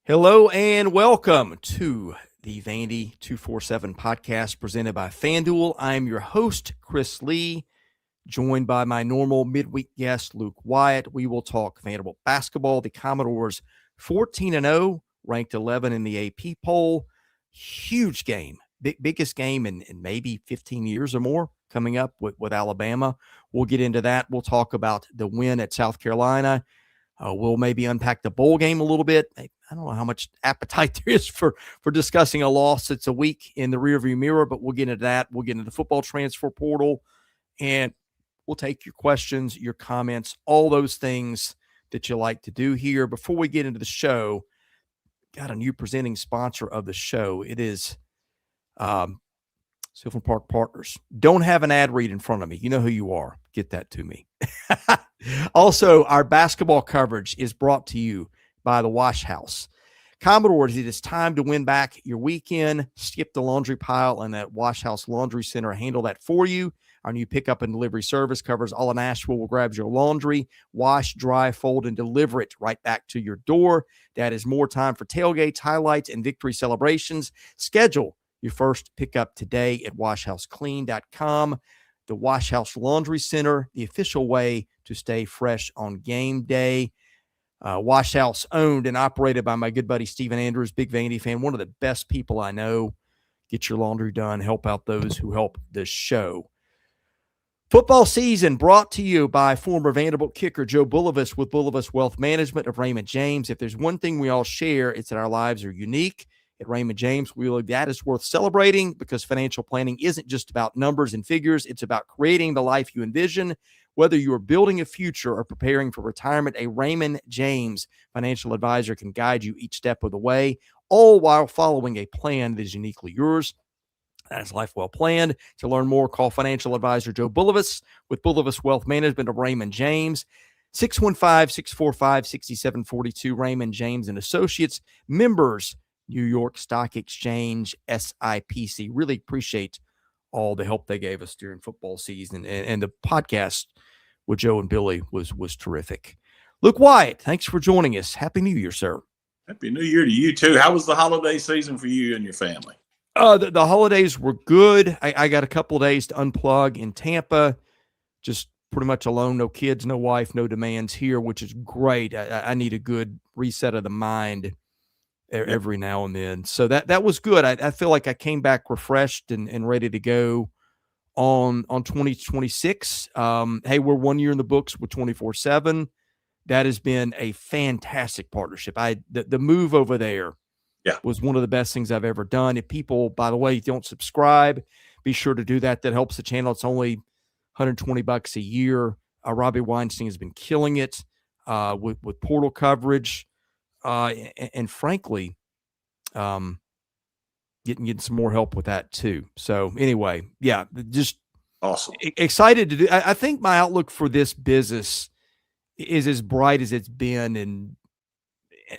Hello and welcome to the Vandy 247 podcast presented by FanDuel. I'm your host, Chris Lee, joined by my normal midweek guest, Luke Wyatt. We will talk Vanderbilt basketball. The Commodores 14-0, ranked 11 in the AP poll. Huge game, biggest game in maybe 15 years or more coming up with Alabama. We'll get into that. We'll talk about the win at South Carolina. We'll maybe unpack the bowl game a little bit. I don't know how much appetite there is for discussing a loss that's a week in the rearview mirror, but we'll get into that. We'll get into the football transfer portal, and we'll take your questions, your comments, all those things that you like to do here. Before we get into the show, got a new presenting sponsor of the show. It is Sylvan Park Partners. Don't have an ad read in front of me. You know who you are. Get that to me. Also, our basketball coverage is brought to you by the Wash House. Commodores, it is time to win back your weekend. Skip the laundry pile and that Wash House Laundry Center handle that for you. Our new pickup and delivery service covers all of Nashville. Will grab your laundry, wash, dry, fold, and deliver it right back to your door. That is more time for tailgates, highlights, and victory celebrations. Schedule your first pickup today at washhouseclean.com. The Wash House Laundry Center, the official way to stay fresh on game day. Wash House owned and operated by my good buddy Stephen Andrews, big Vandy fan, one of the best people I know. Get your laundry done, help out those who help the show. Football season brought to you by former Vanderbilt kicker Joe Bulovas with Bulovas Wealth Management of Raymond James. If there's one thing we all share, it's that our lives are unique. At Raymond James, we believe that is worth celebrating because financial planning isn't just about numbers and figures. It's about creating the life you envision. Whether you are building a future or preparing for retirement, a Raymond James financial advisor can guide you each step of the way, all while following a plan that is uniquely yours. That is life well planned. To learn more, call financial advisor Joe Bulovas with Bulovas Wealth Management of Raymond James. 615-645-6742, Raymond James and Associates, members, New York Stock Exchange, SIPC. Really appreciate all the help they gave us during football season. And the podcast with Joe and Billy was terrific. Luke Wyatt, thanks for joining us. Happy New Year, sir. Happy New Year to you, too. How was the holiday season for you and your family? The holidays were good. I got a couple of days to unplug in Tampa. Just pretty much alone, no kids, no wife, no demands here, which is great. I need a good reset of the mind every now and then. So that was good. I feel like I came back refreshed and ready to go on 2026. Hey, we're 1 year in the books with 24/7. That has been a fantastic partnership. The move over there was one of the best things I've ever done. If people, by the way, don't subscribe, be sure to do that. That helps the channel. It's only $120 a year. Robbie Weinstein has been killing it with portal coverage. And frankly, getting some more help with that too. So anyway, yeah, just awesome. Excited to do. I think my outlook for this business is as bright as it's been in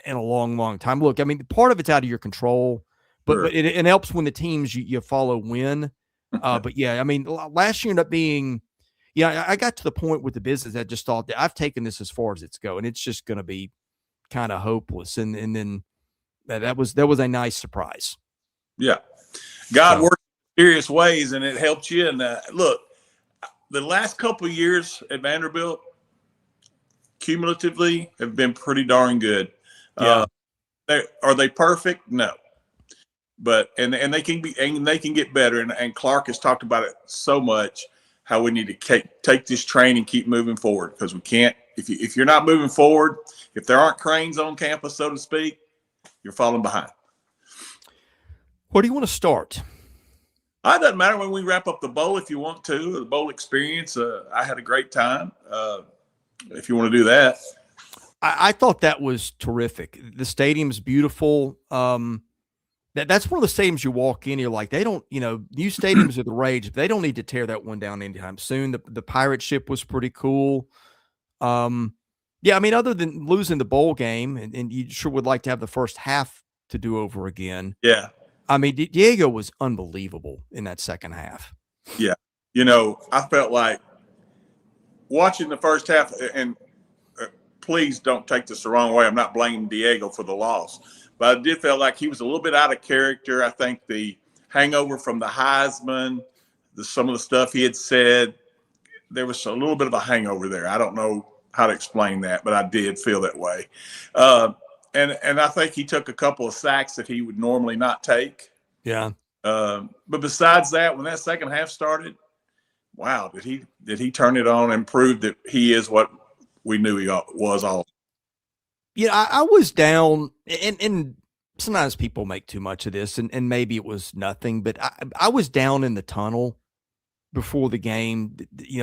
a long time. Look, I mean, part of it's out of your control, but it helps when the teams you follow win. But yeah, I mean, last year ended up being, I got to the point with the business that I just thought that I've taken this as far as it's going. It's just going to be kind of hopeless. And then that was a nice surprise. Yeah. God works in serious ways, and it helps you. And look, the last couple of years at Vanderbilt cumulatively have been pretty darn good. Yeah. Are they perfect? No. But and they can be, and they can get better. And Clark has talked about it so much, how we need to take this train and keep moving forward, because we can't, if you're not moving forward, if there aren't cranes on campus, so to speak, you're falling behind. Where do you want to start? It doesn't matter when we wrap up the bowl if you want to, the bowl experience. I had a great time. If you want to do that. I thought that was terrific. The stadium's beautiful. That's one of the stadiums you walk in, you're like, they don't, new stadiums are the rage, but they don't need to tear that one down anytime soon. The pirate ship was pretty cool. Yeah, I mean, other than losing the bowl game, and you sure would like to have the first half to do over again. Yeah. I mean, Diego was unbelievable in that second half. Yeah. I felt like watching the first half, and please don't take this the wrong way, I'm not blaming Diego for the loss, but I did feel like he was a little bit out of character. I think the hangover from the Heisman, some of the stuff he had said, there was a little bit of a hangover there. I don't know how to explain that, but I did feel that way. And I think he took a couple of sacks that he would normally not take. Yeah. But besides that, when that second half started, wow, did he turn it on and prove that he is what we knew he was all. Yeah, I was down, and sometimes people make too much of this, and maybe it was nothing, but I was down in the tunnel before the game,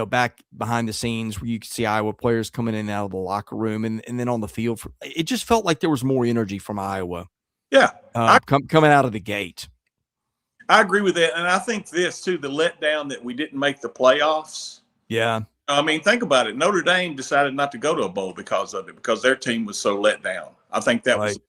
back behind the scenes where you could see Iowa players coming in and out of the locker room, and then on the field. It just felt like there was more energy from Iowa. Yeah. Coming out of the gate. I agree with that. And I think this, too, the letdown that we didn't make the playoffs. Yeah. I mean, think about it. Notre Dame decided not to go to a bowl because of it, because their team was so let down. I think that was,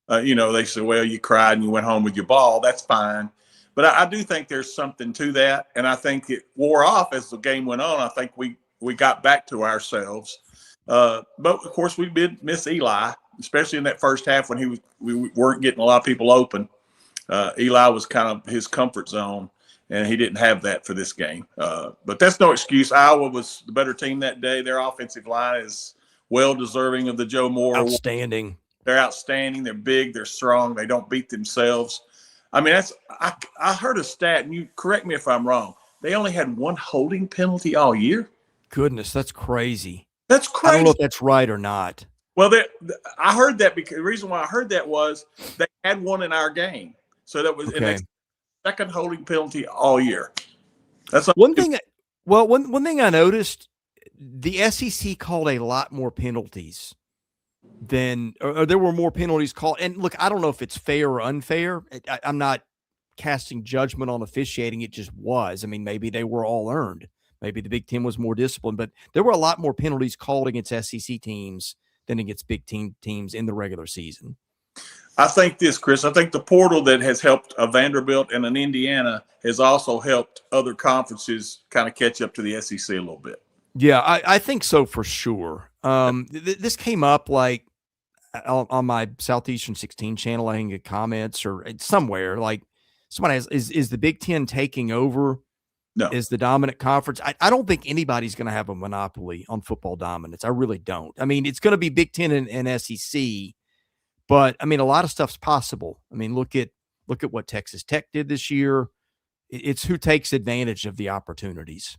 they said, well, you cried and you went home with your ball. That's fine. But I do think there's something to that. And I think it wore off as the game went on. I think we got back to ourselves. But, of course, we did miss Eli, especially in that first half when we weren't getting a lot of people open. Eli was kind of his comfort zone, and he didn't have that for this game. But that's no excuse. Iowa was the better team that day. Their offensive line is well deserving of the Joe Moore Award. Outstanding. They're outstanding. They're big. They're strong. They don't beat themselves. I mean, I heard a stat, and you correct me if I'm wrong. They only had one holding penalty all year. Goodness, that's crazy. That's crazy. I don't know if that's right or not. Well, I heard that because the reason why I heard that was they had one in our game. So that was okay. Second holding penalty all year. That's one thing. Well, one thing I noticed, the SEC called a lot more penalties than, or there were more penalties called. And look, I don't know if it's fair or unfair. I'm not casting judgment on officiating. It just was. I mean, maybe they were all earned. Maybe the Big Ten was more disciplined, but there were a lot more penalties called against SEC teams than against Big Ten teams in the regular season. I think this, Chris, I think the portal that has helped a Vanderbilt and an Indiana has also helped other conferences kind of catch up to the SEC a little bit. Yeah, I think so for sure. This came up like on my Southeastern 16 channel. I think in comments or somewhere like somebody is the Big Ten taking over? No. Is the dominant conference? I don't think anybody's going to have a monopoly on football dominance. I really don't. I mean, it's going to be Big Ten and SEC. But I mean, a lot of stuff's possible. I mean, look at what Texas Tech did this year. It's who takes advantage of the opportunities.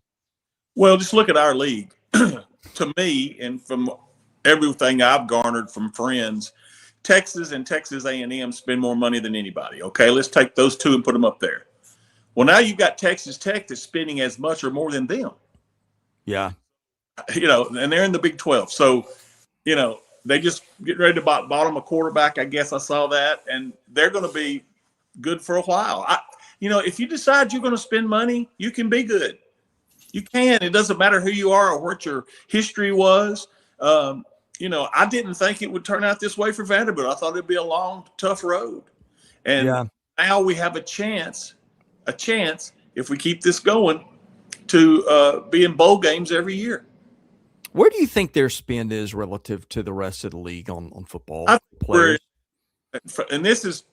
Well, just look at our league. To me, and from everything I've garnered from friends, Texas and Texas A&M spend more money than anybody. Okay, let's take those two and put them up there. Well, now you've got Texas Tech that's spending as much or more than them. Yeah. And they're in the Big 12. So, they just get ready to bottom a quarterback. I guess I saw that, and they're going to be good for a while. If you decide you're going to spend money, you can be good. You can. It doesn't matter who you are or what your history was. I didn't think it would turn out this way for Vanderbilt. I thought it'd be a long, tough road. And now we have a chance if we keep this going to be in bowl games every year. Where do you think their spend is relative to the rest of the league on football players? And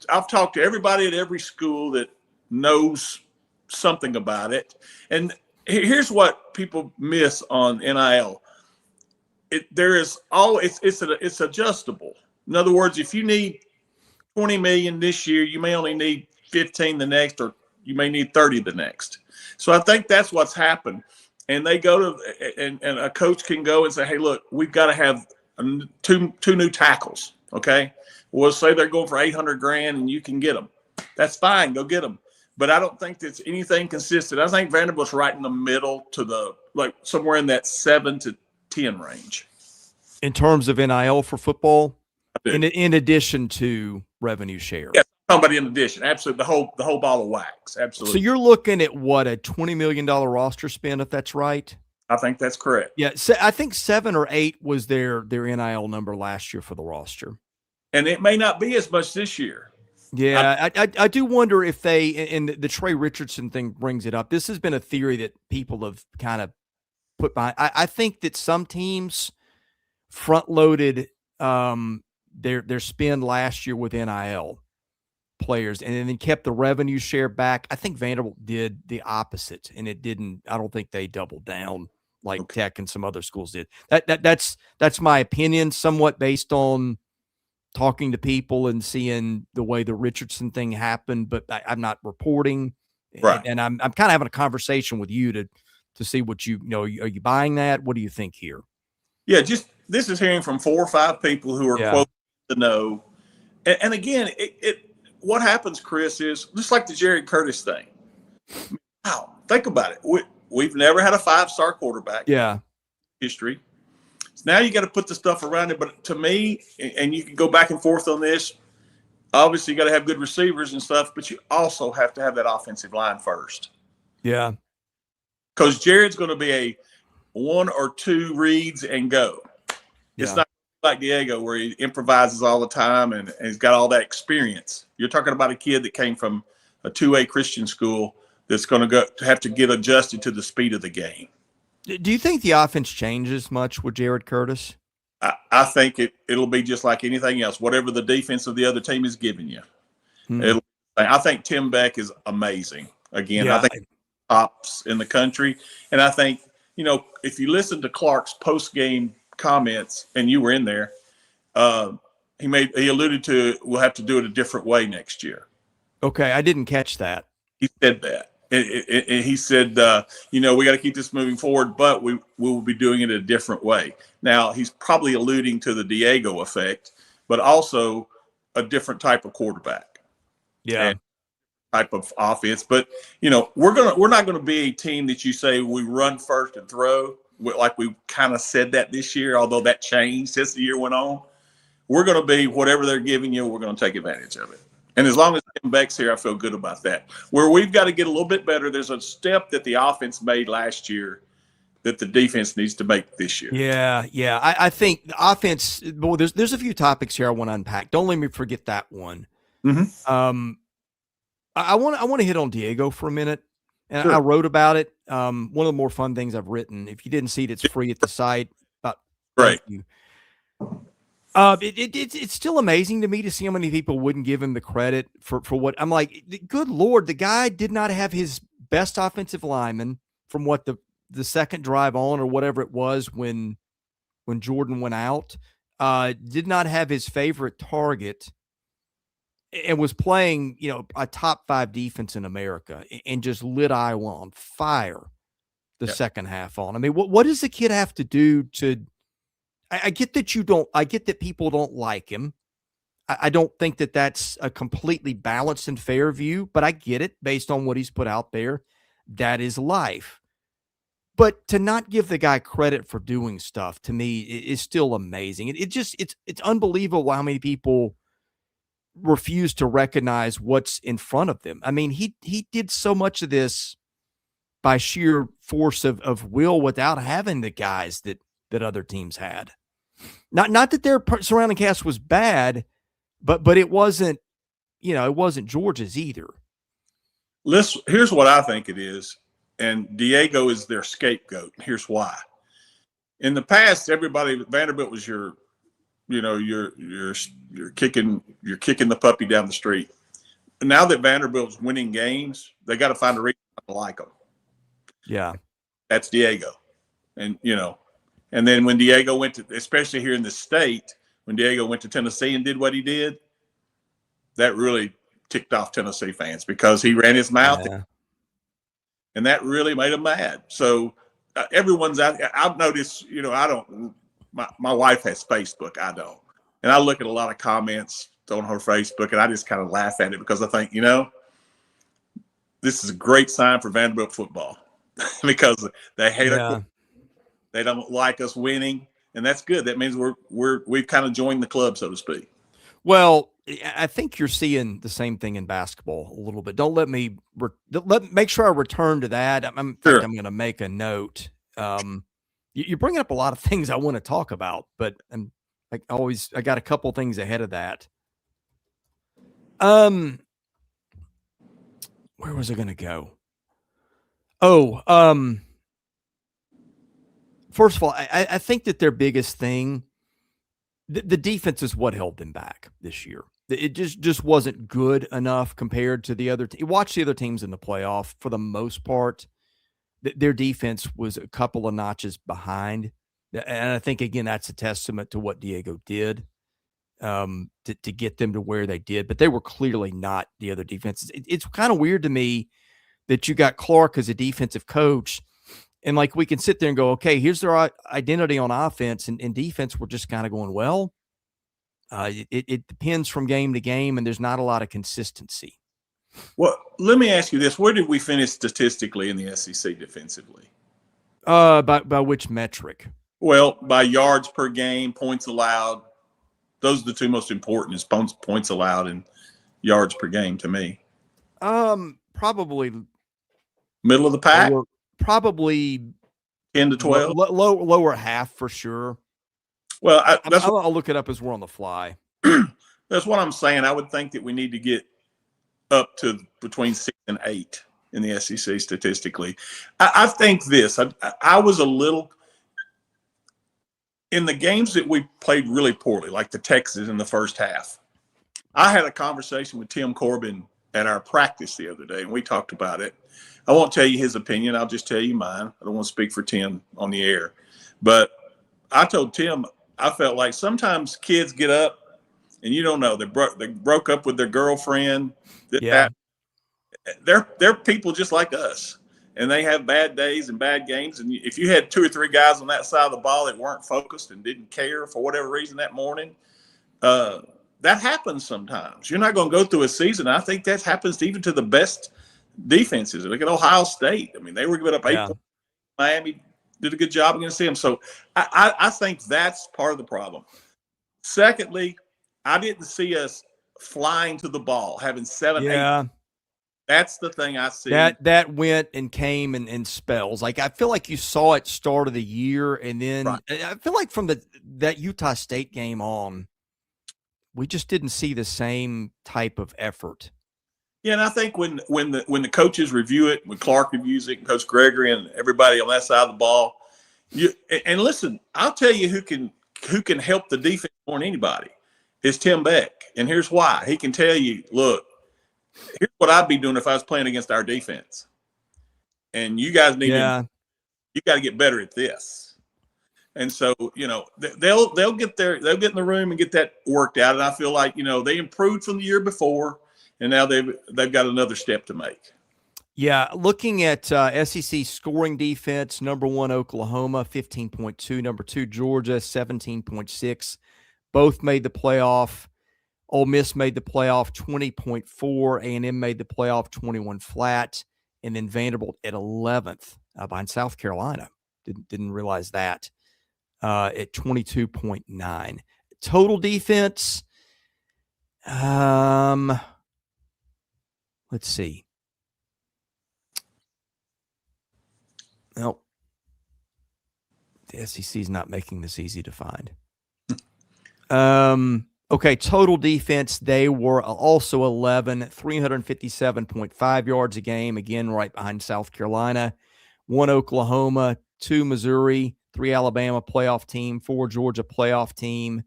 I've talked to everybody at every school that knows something about it. And here's what people miss on NIL. It's adjustable. In other words, if you need 20 million this year, you may only need 15 the next, or you may need 30 the next. So I think that's what's happened. And they go to, and a coach can go and say, hey, look, we've got to have two new tackles. Okay. We'll say they're going for $800,000 and you can get them. That's fine. Go get them. But I don't think that's anything consistent. I think Vanderbilt's right in the middle to somewhere in that 7 to 10 range. In terms of NIL for football, in addition to revenue share. Yeah. Somebody in addition, absolutely, the whole ball of wax, absolutely. So you're looking at what, a $20 million roster spend, if that's right? I think that's correct. Yeah, so I think 7 or 8 was their NIL number last year for the roster, and it may not be as much this year. Yeah, I do wonder if and the Trey Richardson thing brings it up. This has been a theory that people have kind of put behind. I think that some teams front loaded their spend last year with NIL players, and then kept the revenue share back. I think Vanderbilt did the opposite, and it didn't. I don't think they doubled down like Tech and some other schools did. That's my opinion, somewhat based on talking to people and seeing the way the Richardson thing happened, but I'm not reporting. Right. And I'm kind of having a conversation with you to see what you know. Are you buying that? What do you think here? Yeah, just this is hearing from 4 or 5 people who are quote the know. And again, what happens, Chris, is just like the Jared Curtis thing. Wow, think about it. We've never had a 5-star quarterback. Yeah. History. So now you got to put the stuff around it. But to me, and you can go back and forth on this, obviously you got to have good receivers and stuff, but you also have to have that offensive line first. Yeah. Because Jared's going to be a 1 or 2 reads and go. It's not like Diego where he improvises all the time and he's got all that experience. You're talking about a kid that came from a 2A Christian school that's going to have to get adjusted to the speed of the game. Do you think the offense changes much with Jared Curtis? I think it'll be just like anything else. Whatever the defense of the other team is giving you. I think Tim Beck is amazing. Again, I think tops in the country. And I think, if you listen to Clark's post-game comments, and you were in there, he alluded to we'll have to do it a different way next year. Okay, I didn't catch that. He said that. And he said, we got to keep this moving forward, but we will be doing it a different way. Now, he's probably alluding to the Diego effect, but also a different type of quarterback. Yeah. Type of offense. But, we're not going to be a team that you say we run first and throw, like we kind of said that this year, although that changed as the year went on. We're going to be whatever they're giving you, we're going to take advantage of it. And as long as Tim Beck's here, I feel good about that. Where we've got to get a little bit better, there's a step that the offense made last year that the defense needs to make this year. Yeah. I think the offense, well, there's a few topics here I want to unpack. Don't let me forget that one. Mm-hmm. I want to hit on Diego for a minute. And Sure. I wrote about it. One of the more fun things I've written. If you didn't see it, it's free at the site. Right. Thank you. It's still amazing to me to see how many people wouldn't give him the credit for what I'm like. Good Lord, the guy did not have his best offensive lineman from what the second drive on or whatever it was when Jordan went out. Did not have his favorite target and was playing, a top 5 defense in America and just lit Iowa on fire the second half on. I mean, what does the kid have to do to? I get that I get that people don't like him. I don't think that that's a completely balanced and fair view, but I get it based on what he's put out there. That is life. But to not give the guy credit for doing stuff to me is still amazing. It's unbelievable how many people refuse to recognize what's in front of them. I mean, he did so much of this by sheer force of will without having the guys that other teams had. Not that their surrounding cast was bad, but it wasn't, it wasn't Georgia's either. Here's what I think it is. And Diego is their scapegoat. Here's why. In the past, Vanderbilt was you're kicking the puppy down the street. Now that Vanderbilt's winning games, they got to find a reason to like them. Yeah. That's Diego. And then when Diego went to, especially here in the state, when Diego went to Tennessee and did what he did, that really ticked off Tennessee fans because he ran his mouth. Yeah. And that really made them mad. So everyone's out. I've noticed, my wife has Facebook. I don't. And I look at a lot of comments on her Facebook and I just kind of laugh at it because I think, this is a great sign for Vanderbilt football because they hate us. They don't like us winning. And that's good. That means we've kind of joined the club, so to speak. Well, I think you're seeing the same thing in basketball a little bit. Don't let me make sure I return to that. I'm going to make a note. You're bringing up a lot of things I want to talk about, but I got a couple things ahead of that. Where was I going to go? First of all, I think that their biggest thing The defense is what held them back this year. It just wasn't good enough compared to the other. Watch the other teams in the playoff. For the most part, their defense was a couple of notches behind, and I think again that's a testament to what Diego did to get them to where they did. But they were clearly not the other defenses. It's kind of weird to me that you got Clark as a defensive coach. And like we can sit there and go, okay, here's their identity on offense and defense. We're just kind of going, well, it depends from game to game, and there's not a lot of consistency. Well, let me ask you this: where did we finish statistically in the SEC defensively? By which metric? Well, by yards per game, points allowed. Those are the two most important: is points allowed and yards per game to me. Probably middle of the pack. Probably 10 to 12. Lower half for sure. Well, I'll look it up as we're on the fly. That's what I'm saying. I would think that we need to get up to between 6 and 8 in the SEC statistically. I think this. I was a little in the games that we played really poorly, like the Texas in the first half. I had a conversation with Tim Corbin at our practice the other day, and we talked about it. I won't tell you his opinion. I'll just tell you mine. I don't want to speak for Tim on the air. But I told Tim I felt like sometimes kids get up and you don't know. They broke up with their girlfriend. Yeah. They're people just like us. And they have bad days and bad games. And if you had 2 or 3 guys on that side of the ball that weren't focused and didn't care for whatever reason that morning, that happens sometimes. You're not going to go through a season. I think that happens even to the best defenses. Look at Ohio State. I mean, they were giving up 8 points. Miami did a good job against them. So I think that's part of the problem. Secondly, I didn't see us flying to the ball, having 7, 8. That's the thing I see. That went and came in spells. Like I feel like you saw it start of the year, and then I feel like from that Utah State game on, we just didn't see the same type of effort. Yeah, and I think when the coaches review it, when Clark reviews it, and Coach Gregory and everybody on that side of the ball, and listen, I'll tell you who can help the defense more than anybody is Tim Beck, and here's why. He can tell you, look, here's what I'd be doing if I was playing against our defense, and you guys need you got to get better at this. And so, they'll get in the room and get that worked out. And I feel like, they improved from the year before, and now they've got another step to make. Yeah, looking at SEC scoring defense, number 1 Oklahoma, 15.2, number 2 Georgia, 17.6. Both made the playoff. Ole Miss made the playoff, 20.4. A&M made the playoff, 21 flat, and then Vanderbilt at 11th behind South Carolina. Didn't realize that. At 22.9. Total defense, let's see. Well, the SEC is not making this easy to find. Okay, total defense, they were also 11, 357.5 yards a game, again, right behind South Carolina. 1 Oklahoma, 2 Missouri, 3 Alabama playoff team, 4 Georgia playoff team,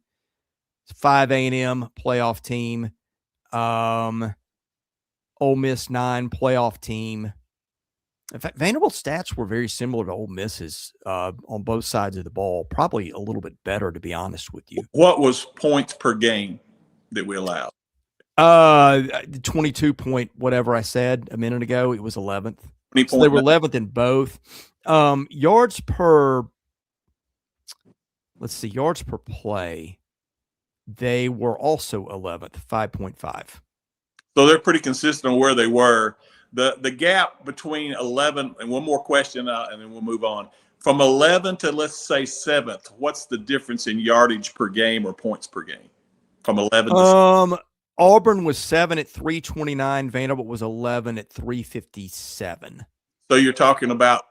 5 A&M playoff team, Ole Miss 9 playoff team. In fact, Vanderbilt's stats were very similar to Ole Miss's on both sides of the ball. Probably a little bit better, to be honest with you. What was points per game that we allowed? 22 point whatever I said a minute ago. It was 11th. So they were 11th in both. Yards per play, they were also 11th, 5.5. So they're pretty consistent on where they were. The gap between 11 and one more question, and then we'll move on. From 11 to, let's say, 7th, what's the difference in yardage per game or points per game? From 11 to Auburn was 7 at 329. Vanderbilt was 11 at 357. So you're talking about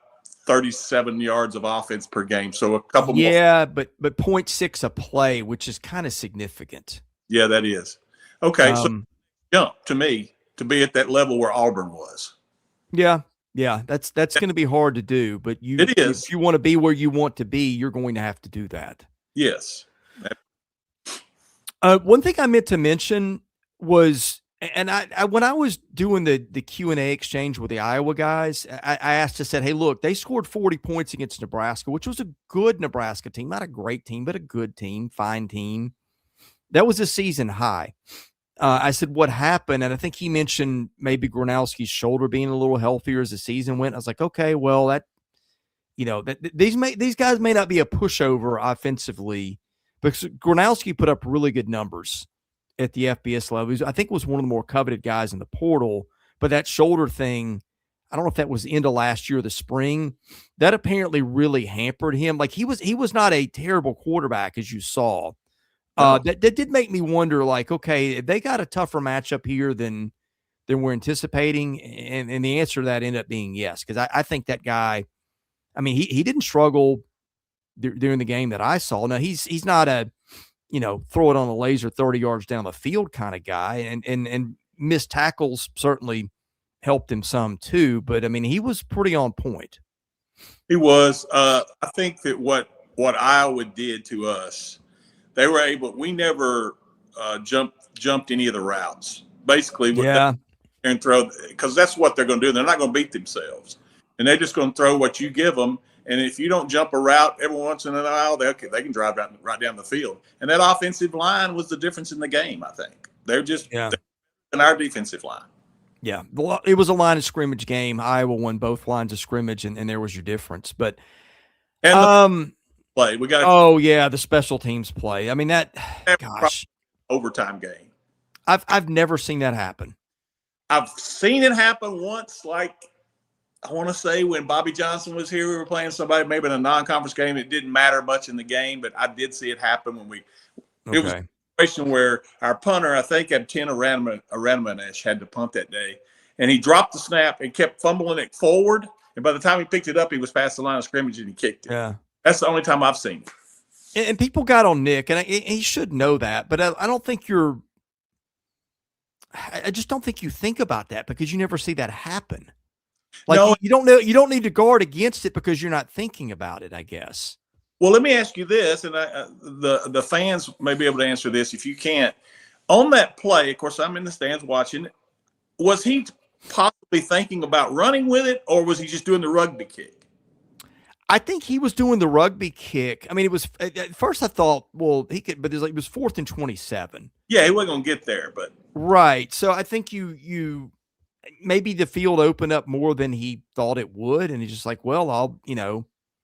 37 yards of offense per game. So a couple more. Yeah, but 0.6 a play, which is kind of significant. Yeah, that is. Okay, so jump to me to be at that level where Auburn was. Yeah, that's going to be hard to do, but it is. If you want to be where you want to be, you're going to have to do that. Yes. One thing I meant to mention was, and I when I was doing the Q&A exchange with the Iowa guys, I asked, I said, hey, look, they scored 40 points against Nebraska, which was a good Nebraska team, not a great team, but a good team, fine team. That was a season high. I said, what happened? And I think he mentioned maybe Gronowski's shoulder being a little healthier as the season went. I was like, okay, well, that, these guys may not be a pushover offensively, because Gronowski put up really good numbers at the FBS level. I think was one of the more coveted guys in the portal, but that shoulder thing, I don't know if that was into last year or the spring, that apparently really hampered him. Like he was not a terrible quarterback, as you saw. No. That did make me wonder, like, okay, they got a tougher matchup here than we're anticipating, and the answer to that ended up being yes, because I think that guy, I mean, he didn't struggle during the game that I saw. Now he's not a, throw it on a laser 30 yards down the field kind of guy, and missed tackles certainly helped him some too. But I mean, he was pretty on point. He was. I think that what Iowa did to us, they were able. We never jumped any of the routes. Basically, Yeah. And throw, because that's what they're going to do. They're not going to beat themselves, and they're just going to throw what you give them. And if you don't jump a route every once in a while, they can drive right down the field. And that offensive line was the difference in the game. I think they're in our defensive line. Yeah, it was a line of scrimmage game. Iowa won both lines of scrimmage, and there was your difference. But and play, we got. Oh yeah, the special teams play. I mean gosh, overtime game. I've never seen that happen. I've seen it happen once, like I want to say when Bobby Johnson was here, we were playing somebody maybe in a non-conference game. It didn't matter much in the game, but I did see it happen when it was a situation where our punter, I think at 10 Aramanesh, had to punt that day, and he dropped the snap and kept fumbling it forward. And by the time he picked it up, he was past the line of scrimmage and he kicked it. Yeah, that's the only time I've seen it. And people got on Nick, and he should know that, but I don't think I just don't think you think about that, because you never see that happen. Like, no, you don't need to guard against it because you're not thinking about it, I guess. Well, let me ask you this, and the fans may be able to answer this if you can't. On that play, of course, I'm in the stands watching. Was he possibly thinking about running with it, or was he just doing the rugby kick? I think he was doing the rugby kick. I mean, it was at first I thought, well, he could, but it was 4th and 27. Yeah, he wasn't going to get there, but right. So I think you maybe the field opened up more than he thought it would, and he's just like, well, I'll,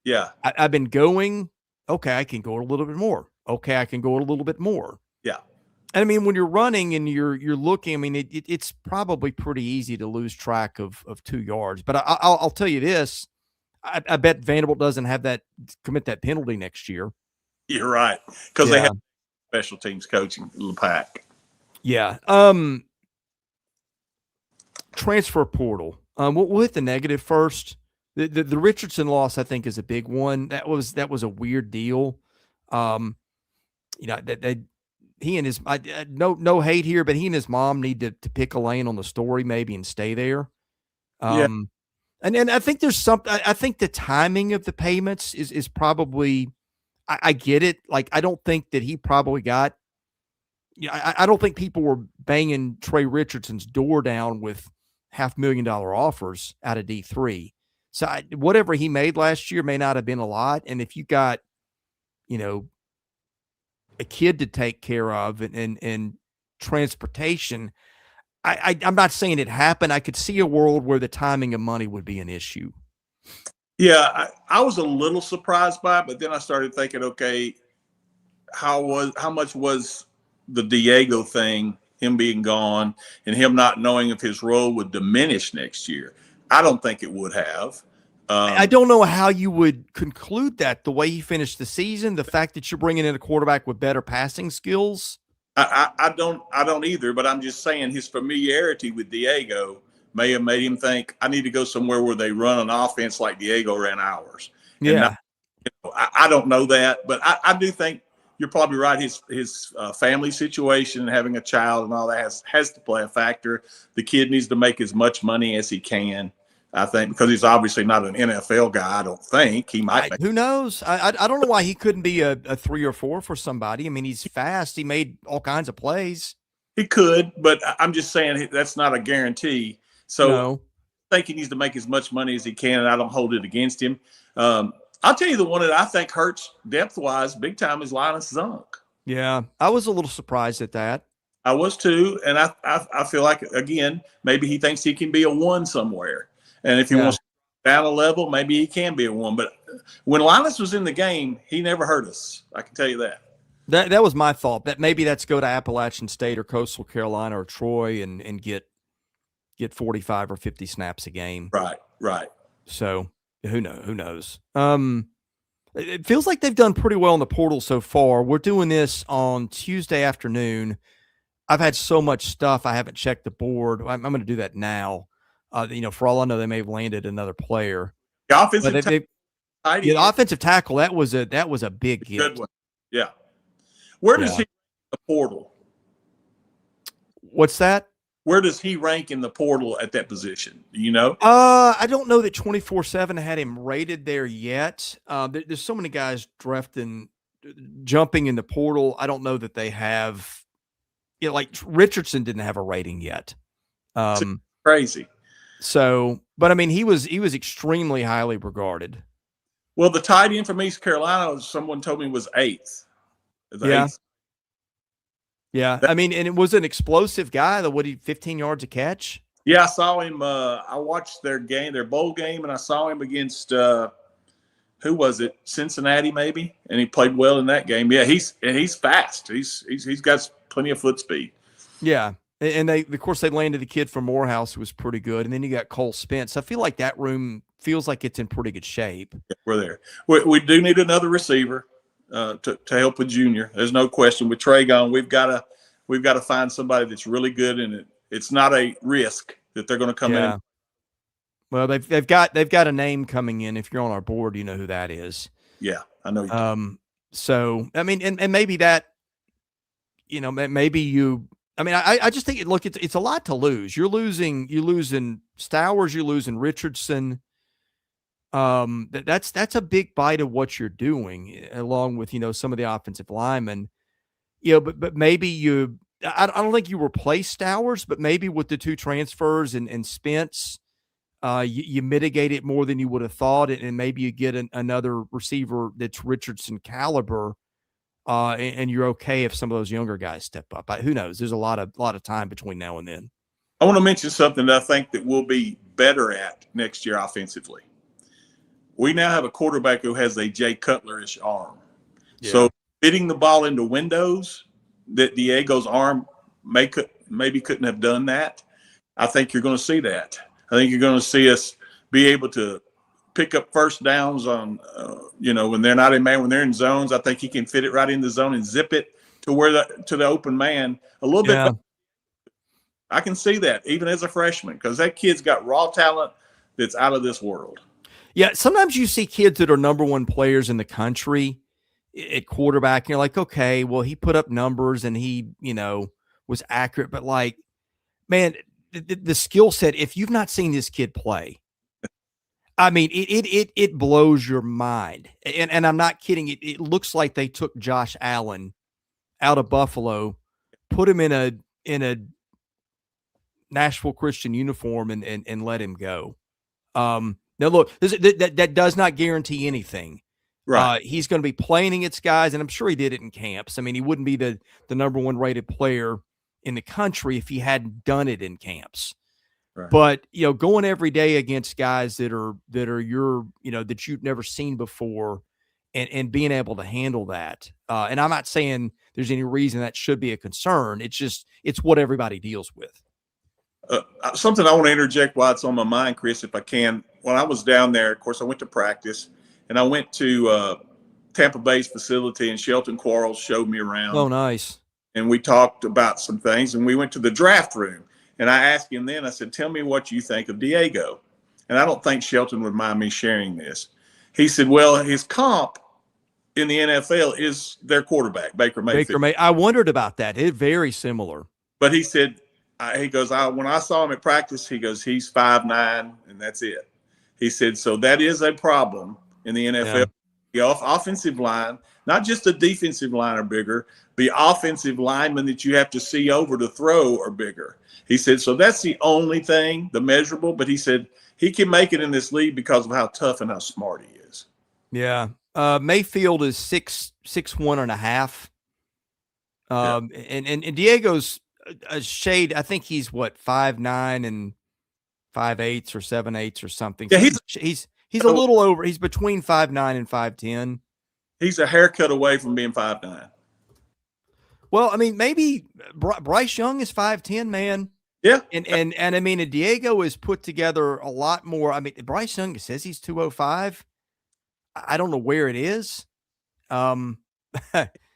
yeah, I've been going. Okay, I can go a little bit more. Okay, I can go a little bit more. Yeah. And I mean, when you're running and you're looking, I mean, it's probably pretty easy to lose track of 2 yards. But I'll tell you this. I bet Vanderbilt doesn't commit that penalty next year. You're right, because they have special teams coaching LePac. Yeah. Transfer portal. We'll hit the negative first. The Richardson loss, I think, is a big one. That was a weird deal. He and his no hate here, but he and his mom need to pick a lane on the story maybe and stay there. And I think there's I think the timing of the payments is probably, I get it. Like, I don't think that he probably got, I don't think people were banging Trey Richardson's door down with $500,000 offers out of D3. So whatever he made last year may not have been a lot. And if you got, a kid to take care of and transportation, I'm not saying it happened. I could see a world where the timing of money would be an issue. Yeah, I was a little surprised by it, but then I started thinking, okay, how much was the Diego thing, him being gone, and him not knowing if his role would diminish next year? I don't think it would have. I don't know how you would conclude that, the way he finished the season, the fact that you're bringing in a quarterback with better passing skills. I don't either, but I'm just saying his familiarity with Diego may have made him think, I need to go somewhere where they run an offense like Diego ran ours. Yeah. I don't know that, but I do think you're probably right. His family situation and having a child and all that has to play a factor. The kid needs to make as much money as he can. I think because he's obviously not an NFL guy. I don't think he might. Who knows? I don't know why he couldn't be a 3 or 4 for somebody. I mean, he's fast. He made all kinds of plays. He could, but I'm just saying that's not a guarantee. So No. I think he needs to make as much money as he can, and I don't hold it against him. I'll tell you the one that I think hurts depth-wise big time is Linus Zunk. Yeah, I was a little surprised at that. I was too, and I feel like, again, maybe he thinks he can be a 1 somewhere. And if he wants to down a level, maybe he can be a 1. But when Linus was in the game, he never hurt us. I can tell you that. That was my thought. That maybe that's go to Appalachian State or Coastal Carolina or Troy and get 45 or 50 snaps a game. Right. So who knows? It feels like they've done pretty well in the portal so far. We're doing this on Tuesday afternoon. I've had so much stuff I haven't checked the board. I'm going to do that now. For all I know, they may have landed another player. The offensive tackle, that was a big get. Good one. Yeah. Where does he rank in the portal? What's that? Where does he rank in the portal at that position? Do you know? I don't know that 24/7 had him rated there yet. There's so many guys jumping in the portal. I don't know that they have. Like Richardson didn't have a rating yet. Crazy. So, but I mean, he was extremely highly regarded. Well, the tight end from East Carolina, someone told me was 8th. Yeah. Yeah. I mean, and it was an explosive guy. 15 yards a catch. Yeah, I saw him. I watched their bowl game, and I saw him against who was it? Cincinnati, maybe, and he played well in that game. Yeah, he's fast. He's got plenty of foot speed. Yeah, and of course they landed the kid from Morehouse who was pretty good, and then you got Cole Spence. I feel like that room feels like it's in pretty good shape. Yeah, we're there. We do need another receiver to help with Junior. There's no question. With Trey gone, we've got to find somebody that's really good, and it's not a risk that they're going to come in. Well, they've got a name coming in. If you're on our board, you know who that is. Yeah, I know. So I mean, and maybe that, maybe you. I mean, I just think it's a lot to lose. You're losing Stowers, you're losing Richardson. That's a big bite of what you're doing, along with some of the offensive linemen. But maybe I don't think you replace Stowers, but maybe with the 2 transfers and Spence, you mitigate it more than you would have thought, and maybe you get another receiver that's Richardson caliber, and you're okay if some of those younger guys step up. Who knows? There's a lot of time between now and then. I want to mention something that I think that we'll be better at next year offensively. We now have a quarterback who has a Jay Cutler-ish arm. Yeah. So fitting the ball into windows that Diego's arm maybe couldn't have done that. I think you're going to see that. I think you're going to see us be able to pick up first downs on, when they're not in man, when they're in zones. I think he can fit it right in the zone and zip it to the open man a little bit. I can see that even as a freshman, because that kid's got raw talent that's out of this world. Yeah, sometimes you see kids that are number 1 players in the country at quarterback, and you're like, okay, well, he put up numbers and he, was accurate, but like, man, the skill set, if you've not seen this kid play, I mean, it blows your mind. And I'm not kidding. It looks like they took Josh Allen out of Buffalo, put him in a Nashville Christian uniform and let him go. Now look, that does not guarantee anything. Right. He's going to be playing against guys, and I'm sure he did it in camps. I mean, he wouldn't be the number 1 rated player in the country if he hadn't done it in camps. Right. But, going every day against guys that are your, that you've never seen before, and being able to handle that. And I'm not saying there's any reason that should be a concern. It's what everybody deals with. Something I want to interject while it's on my mind, Chris, if I can. When I was down there, of course, I went to practice, and I went to Tampa Bay's facility, and Shelton Quarles showed me around. Oh, nice. And we talked about some things, and we went to the draft room. And I asked him then, I said, tell me what you think of Diego. And I don't think Shelton would mind me sharing this. He said, well, his comp in the NFL is their quarterback, Baker Mayfield. I wondered about that. It's very similar. But he said, He goes, when I saw him at practice, he goes, he's 5'9", and that's it. He said, so that is a problem in the NFL. Yeah. The offensive line, not just the defensive line are bigger, the offensive linemen that you have to see over to throw are bigger. He said, so that's the only thing, the measurable, but he said he can make it in this league because of how tough and how smart he is. Yeah. Mayfield is 6'1.5". And Diego's a shade. I think he's what, 5'9" and 5'8" or 7'8" or something. Yeah, So he's a little over. He's between 5'9" and 5'10". He's a haircut away from being 5'9". Well, I mean, maybe Bryce Young is 5'10", man. Yeah. And I mean, Diego is put together a lot more. I mean, Bryce Young says he's 205. I don't know where it is.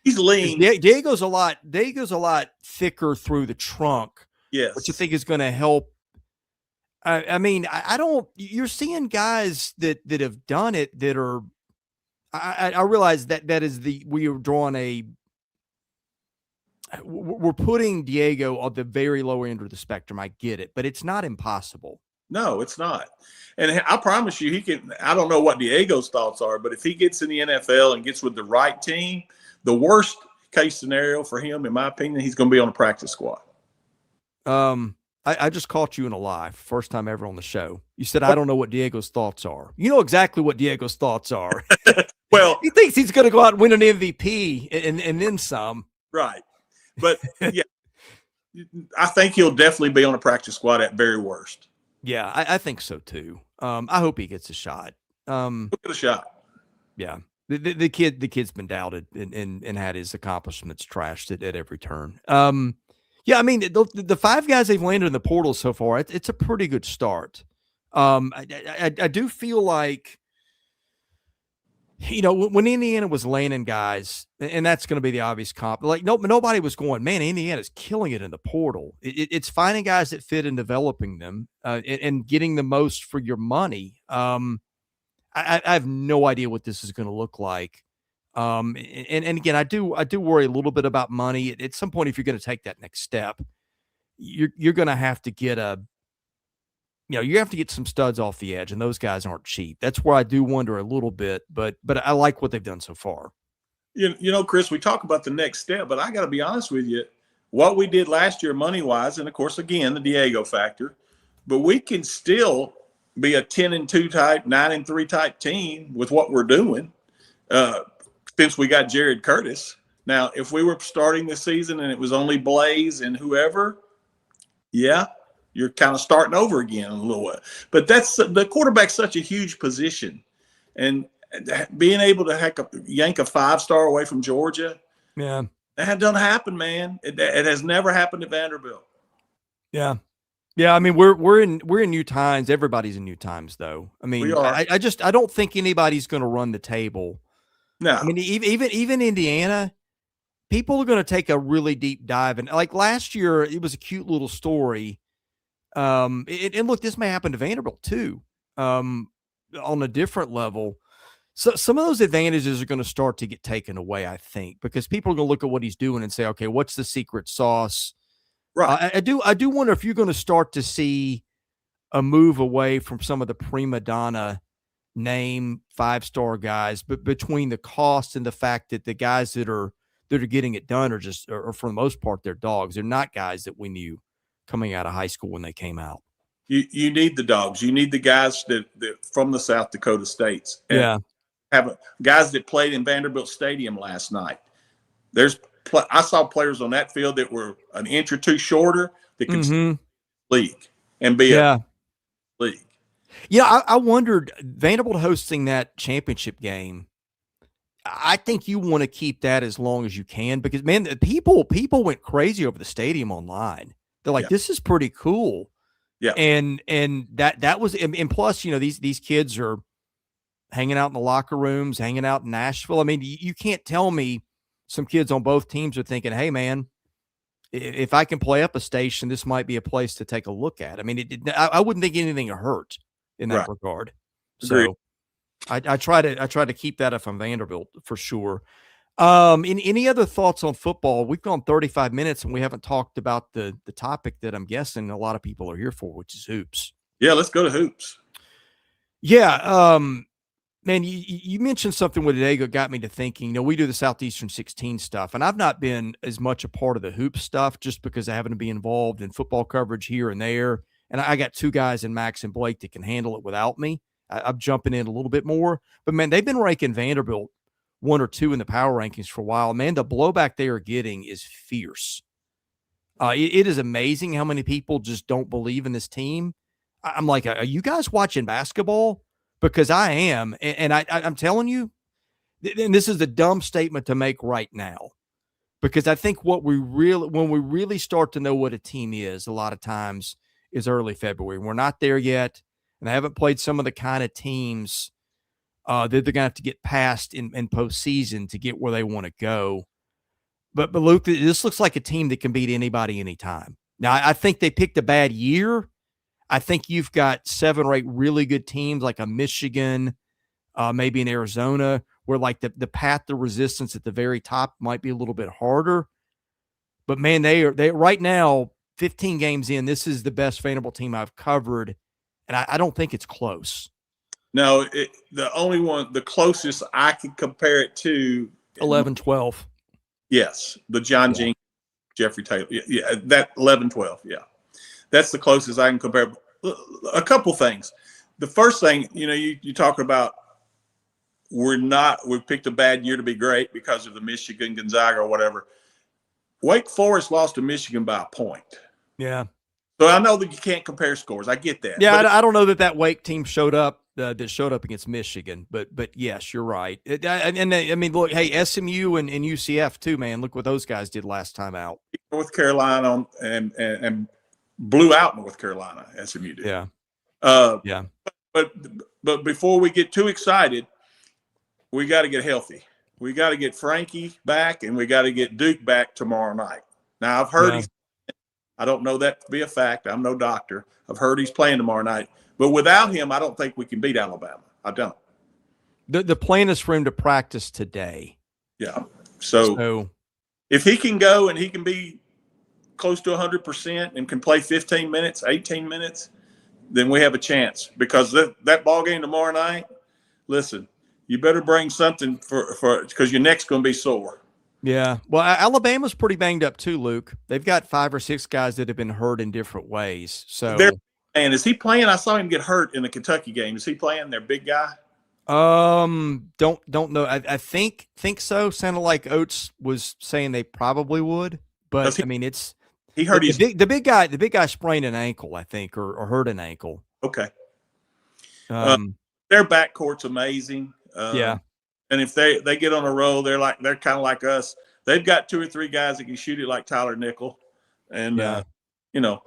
He's lean. Diego's a lot thicker through the trunk. Yes. Which you think is going to help. I mean, I don't. You're seeing guys that have done it that are. I realize that is we are drawing a. We're putting Diego on the very lower end of the spectrum. I get it, but it's not impossible. No, it's not. And I promise you, he can. I don't know what Diego's thoughts are, but if he gets in the NFL and gets with the right team, the worst case scenario for him, in my opinion, he's going to be on a practice squad. I just caught you in a lie. First time ever on the show. You said, I don't know what Diego's thoughts are. You know exactly what Diego's thoughts are. Well, he thinks he's going to go out and win an MVP and then some. Right. But yeah, I think he'll definitely be on a practice squad at very worst. Yeah, I think so too. I hope he gets a shot. He'll get a shot. Yeah. The kid's been doubted and had his accomplishments trashed at every turn. Yeah, I mean, the five guys they've landed in the portal so far, it's a pretty good start. I do feel like, you know, when Indiana was landing guys, and that's going to be the obvious comp, like nobody was going, man, Indiana's killing it in the portal. It's finding guys that fit and developing them and getting the most for your money. I have no idea what this is going to look like. And again, I do worry a little bit about money. At some point, if you're going to take that next step, you're going to have to get you have to get some studs off the edge, and those guys aren't cheap. That's where I do wonder a little bit, but I like what they've done so far. You know, Chris, we talk about the next step, but I got to be honest with you. What we did last year money-wise, and of course, again, the Diego factor, but we can still be a 10-2 type, 9-3 type team with what we're doing. Since we got Jared Curtis. Now, if we were starting the season and it was only Blaze and whoever, yeah, you're kind of starting over again a little bit. But that's the quarterback's such a huge position, and being able to yank a 5-star away from Georgia, yeah, that doesn't happen, man. It has never happened at Vanderbilt. Yeah. Yeah, I mean we're in new times. Everybody's in new times, though. I mean, I don't think anybody's going to run the table. No, I mean even Indiana, people are going to take a really deep dive, and like last year, it was a cute little story. And look, this may happen to Vanderbilt too, on a different level. So some of those advantages are going to start to get taken away, I think, because people are going to look at what he's doing and say, okay, what's the secret sauce? right. I do wonder if you're going to start to see a move away from some of the prima donna name 5-star guys, but between the cost and the fact that the guys that are getting it done are for the most part, they're dogs. They're not guys that we knew coming out of high school when they came out. You need the dogs. You need the guys that from the South Dakota states. And yeah. Guys that played in Vanderbilt Stadium last night. I saw players on that field that were an inch or two shorter that could league and be a league. Yeah, I wondered, Vanderbilt hosting that championship game, I think you want to keep that as long as you can because, man, people went crazy over the stadium online. They're like, this is pretty cool. Yeah. And that was, and plus, you know, these kids are hanging out in the locker rooms, hanging out in Nashville. I mean, you can't tell me some kids on both teams are thinking, hey, man, if I can play up a station, this might be a place to take a look at. I mean, I wouldn't think anything hurt in that regard. Agreed. So I try to keep that if I'm Vanderbilt for sure. In any other thoughts on football? We've gone 35 minutes and we haven't talked about the topic that I'm guessing a lot of people are here for, which is hoops. Yeah, let's go to hoops. Yeah, man, you mentioned something with today that got me to thinking. We do the Southeastern 16 stuff, and I've not been as much a part of the hoop stuff just because I happen to be involved in football coverage here and there. And I got two guys in Max and Blake that can handle it without me. I'm jumping in a little bit more, but man, they've been ranking Vanderbilt 1 or 2 in the power rankings for a while. Man, the blowback they are getting is fierce. It is amazing how many people just don't believe in this team. I'm like, are you guys watching basketball? Because I am, and I'm telling you, and this is a dumb statement to make right now, because I think when we really start to know what a team is, a lot of times is early February. We're not there yet, and I haven't played some of the kind of teams that they're going to have to get past in postseason to get where they want to go. But Luke, this looks like a team that can beat anybody anytime. Now, I think they picked a bad year. I think you've got 7 or 8 really good teams like a Michigan, maybe in Arizona, where like the path to resistance at the very top might be a little bit harder. But man, they right now, 15 games in, this is the best Vanderbilt team I've covered, and I don't think it's close. No, the only one, the closest I can compare it to 11-12. Yes, the John Jenkins, Jeffrey Taylor. Yeah, that 11-12. Yeah. That's the closest I can compare. A couple things. The first thing, you talk about we picked a bad year to be great because of the Michigan, Gonzaga, or whatever. Wake Forest lost to Michigan by a point. Yeah. So I know that you can't compare scores. I get that. Yeah, I don't know that Wake team showed up against Michigan, but yes, you're right. I mean, look, hey, SMU and UCF too, man. Look what those guys did last time out. North Carolina and blew out North Carolina. SMU did. Yeah. Yeah. But before we get too excited, we got to get healthy. We got to get Frankie back, and we got to get Duke back tomorrow night. Now I've heard I don't know that to be a fact. I'm no doctor. I've heard he's playing tomorrow night. But without him, I don't think we can beat Alabama. I don't. The plan is for him to practice today. Yeah. So if he can go and he can be close to 100% and can play 15 minutes, 18 minutes, then we have a chance. Because that ball game tomorrow night, listen, you better bring something for because your neck's going to be sore. Yeah. Well, Alabama's pretty banged up too, Luke. They've got 5 or 6 guys that have been hurt in different ways. So, and is he playing? I saw him get hurt in the Kentucky game. Is he playing? Their big guy? Don't know. I think so. Sounded like Oates was saying they probably would, but he hurt the big guy. The big guy sprained an ankle, I think, or hurt an ankle. Okay. Their backcourt's amazing. Yeah. And if they get on a roll, they're kind of like us. They've got 2 or 3 guys that can shoot it like Tyler Nickel, and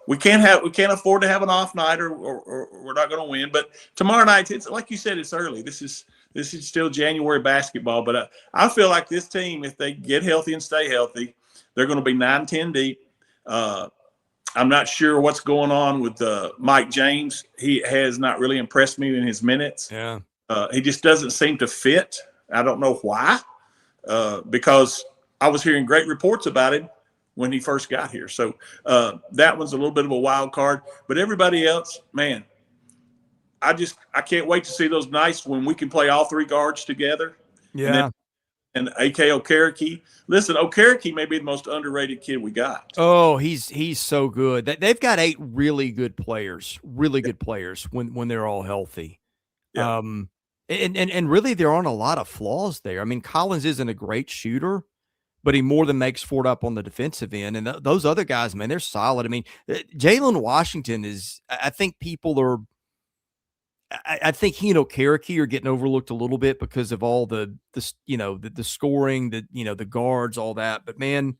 we can't afford to have an off night, or we're not going to win. But tomorrow night, it's like you said, it's early. This is still January basketball, but I feel like this team, if they get healthy and stay healthy, they're going to be 9-10 deep. I'm not sure what's going on with Mike James. He has not really impressed me in his minutes. Yeah, he just doesn't seem to fit. I don't know why, because I was hearing great reports about him when he first got here. So that one's a little bit of a wild card. But everybody else, man, I can't wait to see those nights when we can play all 3 guards together. Yeah. And A.K. Okereke. Listen, Okereke may be the most underrated kid we got. Oh, he's so good. They've got 8 really good players when they're all healthy. Yeah. And really there aren't a lot of flaws there. I mean, Collins isn't a great shooter, but he more than makes for it up on the defensive end. And those other guys, man, they're solid. I mean, Jalen Washington is, I think people are, I think he and Okereke are getting overlooked a little bit because of all the scoring, the guards, all that. But man,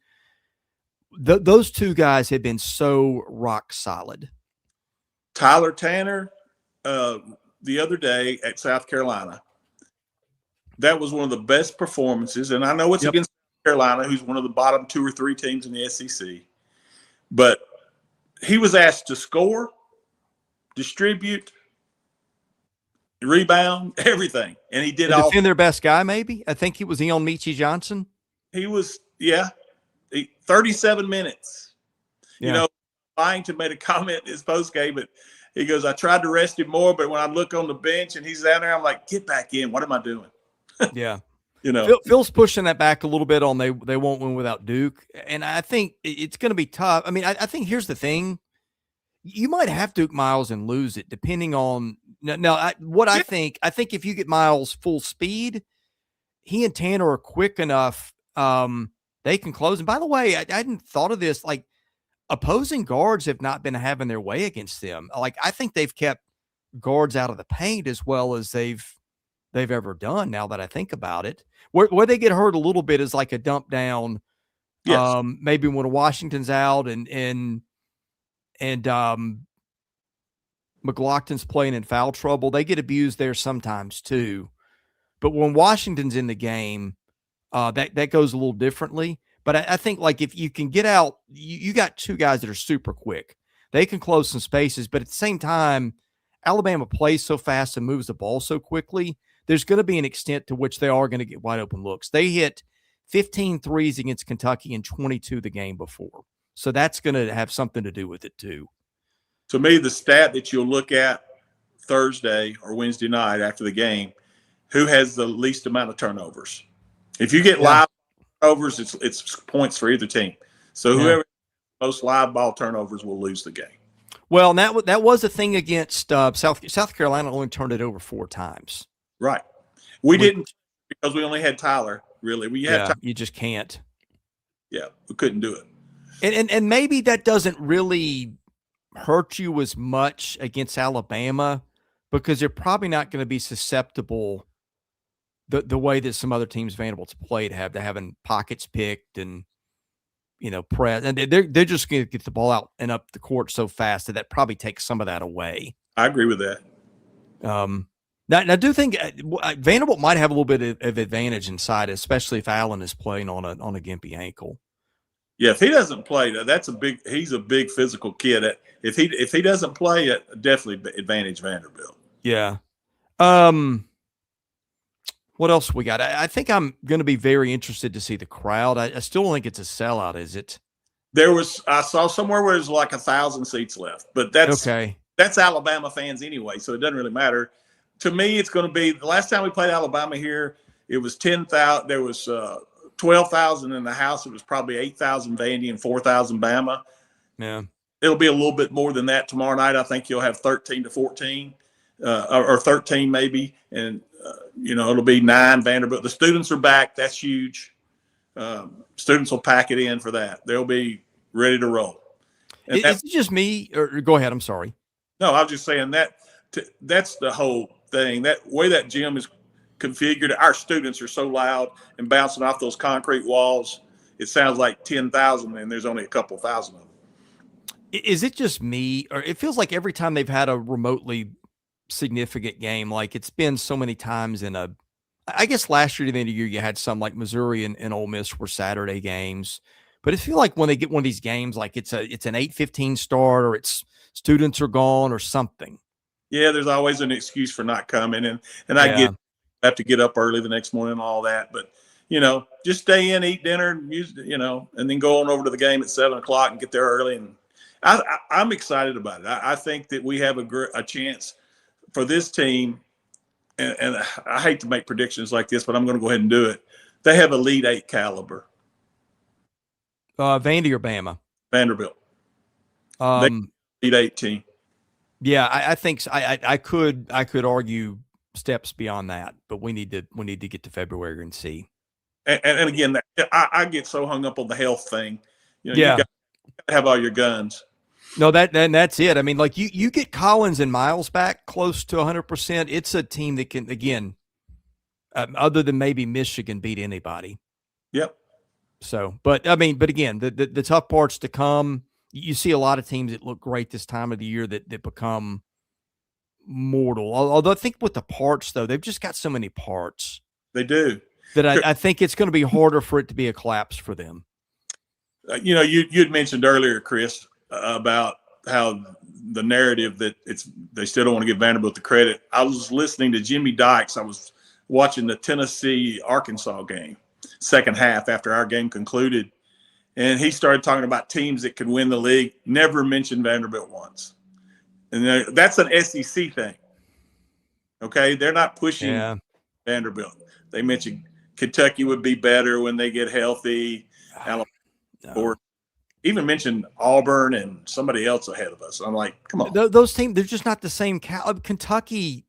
those 2 guys have been so rock solid. Tyler Tanner, the other day at South Carolina, that was one of the best performances. And I know it's against Carolina, who's one of the bottom 2 or 3 teams in the SEC. But he was asked to score, distribute, rebound, everything. And he did all. Defend their best guy, maybe? I think he was on Michie Johnson. He was, 37 minutes. Yeah. You know, Byington made a comment in his post game, but he goes, I tried to rest him more, but when I look on the bench and he's down there, I'm like, get back in. What am I doing? Yeah. You know, Phil's pushing that back a little bit on they won't win without Duke. And I think it's going to be tough. I mean, I think here's the thing. You might have Duke Miles and lose it depending on I think if you get Miles full speed, he and Tanner are quick enough. They can close. And by the way, I hadn't thought of this. Like, opposing guards have not been having their way against them. Like, I think they've kept guards out of the paint as well as they've ever done. Now that I think about it, where they get hurt a little bit is like a dump down. yes. Maybe when Washington's out and McLaughlin's playing in foul trouble, they get abused there sometimes too. But when Washington's in the game, that goes a little differently. But I think, like, if you can get out, you got two guys that are super quick. They can close some spaces, but at the same time, Alabama plays so fast and moves the ball so quickly, there's going to be an extent to which they are going to get wide open looks. They hit 15 threes against Kentucky and 22 the game before. So that's going to have something to do with it too. To me, the stat that you'll look at Thursday or Wednesday night after the game, who has the least amount of turnovers? If you get live turnovers, it's points for either team. So whoever has the most live ball turnovers will lose the game. Well, that was a thing against South Carolina. Only turned it over 4 times. Right. We didn't, because we only had Tyler. Really, we had Tyler. You just can't. Yeah, we couldn't do it. And maybe that doesn't really hurt you as much against Alabama because they're probably not going to be susceptible the way that some other teams Vanderbilt's played have, to having pockets picked and, press. And they're just going to get the ball out and up the court so fast that probably takes some of that away. I agree with that. Now, I do think Vanderbilt might have a little bit of advantage inside, especially if Allen is playing on a gimpy ankle. Yeah, if he doesn't play, he's a big physical kid. If he doesn't play, definitely advantage Vanderbilt. Yeah. What else we got? I think I'm going to be very interested to see the crowd. I still don't think it's a sellout, is it? I saw somewhere where there's like 1,000 seats left, but that's okay. That's Alabama fans anyway, so it doesn't really matter. To me, it's going to be, the last time we played Alabama here, it was 10,000. There was 12,000 in the house. It was probably 8,000 Vandy and 4,000 Bama. Yeah. It'll be a little bit more than that tomorrow night. I think you'll have 13 to 14 or 13 maybe. And, it'll be 9 Vanderbilt. The students are back. That's huge. Students will pack it in for that. They'll be ready to roll. And is it just me? Or go ahead. I'm sorry. No, I was just saying that's the whole thing. That way that gym is configured, our students are so loud and bouncing off those concrete walls. It sounds like 10,000 and there's only a couple thousand of them. Is it just me, or it feels like every time they've had a remotely significant game, like it's been so many times I guess last year, at the end of the year, you had some like Missouri and Ole Miss were Saturday games, but it feels like when they get one of these games, like it's an 8:15 start, or it's students are gone or something. Yeah, there's always an excuse for not coming, and I have to get up early the next morning and all that, but just stay in, eat dinner, and then go on over to the game at 7:00 and get there early. And I'm excited about it. I think that we have a chance for this team, and I hate to make predictions like this, but I'm going to go ahead and do it. They have Elite 8 caliber. Vandy or Bama? Vanderbilt. Elite 8 team. Yeah, I think so. I could argue steps beyond that, but we need to get to February and see. And again, I get so hung up on the health thing. You got to have all your guns. No, that's it. I mean, like you get Collins and Miles back close to 100%. It's a team that can, again, other than maybe Michigan, beat anybody. Yep. So, but again, the tough parts to come. You see a lot of teams that look great this time of the year that become mortal. Although I think with the parts, though, they've just got so many parts. They do. That I think it's going to be harder for it to be a collapse for them. You'd mentioned earlier, Chris, about how the narrative that they still don't want to give Vanderbilt the credit. I was listening to Jimmy Dykes. I was watching the Tennessee-Arkansas game. second half after our game concluded. And he started talking about teams that could win the league, never mentioned Vanderbilt once. And that's an SEC thing. Okay. They're not pushing Vanderbilt. They mentioned Kentucky would be better when they get healthy. Alabama, or even mentioned Auburn and somebody else ahead of us. I'm like, come on. Those teams, they're just not the same. Kentucky,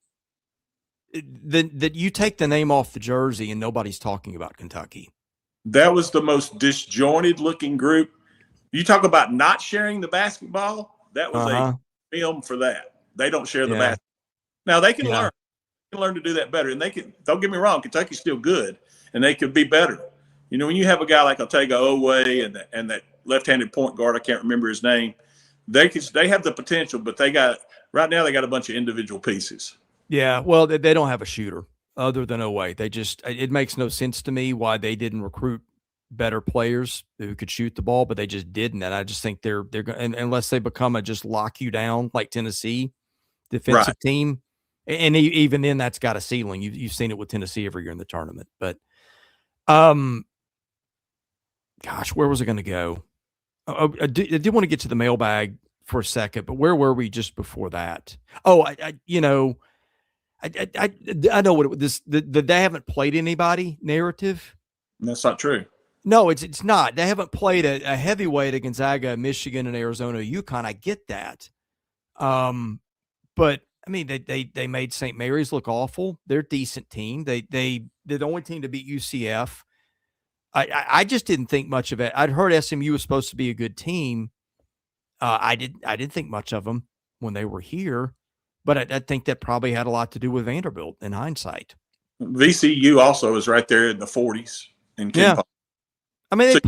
that you take the name off the jersey and nobody's talking about Kentucky. That was the most disjointed looking group. You talk about not sharing the basketball. That was a film for that. They don't share the basketball. Now they can learn. They can learn to do that better. And they can, don't get me wrong, Kentucky's still good and they could be better. You know, when you have a guy like Otega Oweh and that left-handed point guard, I can't remember his name, they have the potential, but right now they got a bunch of individual pieces. Yeah, well, they don't have a shooter other than Oweh. It makes no sense to me why they didn't recruit better players who could shoot the ball, but they just didn't. And I just think they're going, unless they become a just lock you down like Tennessee defensive team, and even then that's got a ceiling. You've seen it with Tennessee every year in the tournament, but gosh, where was I going to go? I did want to get to the mailbag for a second, but where were we just before that? Oh, I know what they haven't played anybody narrative. That's not true. No, it's not. They haven't played a heavyweight at Gonzaga, Michigan, and Arizona, UConn. I get that. But I mean, they made St. Mary's look awful. They're a decent team. They're the only team to beat UCF. I just didn't think much of it. I'd heard SMU was supposed to be a good team. I didn't think much of them when they were here, but I think that probably had a lot to do with Vanderbilt in hindsight. VCU also is right there in the 40s. I mean,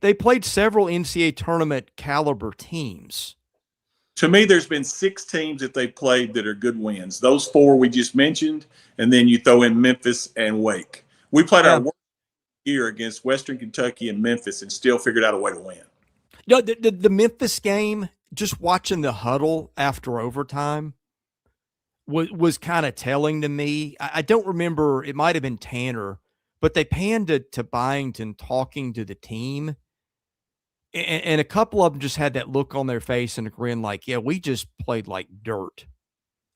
they played several NCAA tournament caliber teams. To me, there's been 6 teams that they played that are good wins. Those 4 we just mentioned, and then you throw in Memphis and Wake. We played our worst year against Western Kentucky and Memphis and still figured out a way to win. No, the Memphis game, just watching the huddle after overtime was kind of telling to me. I don't remember. It might have been Tanner, but they panned to Byington talking to the team. And a couple of them just had that look on their face and a grin like, yeah, we just played like dirt.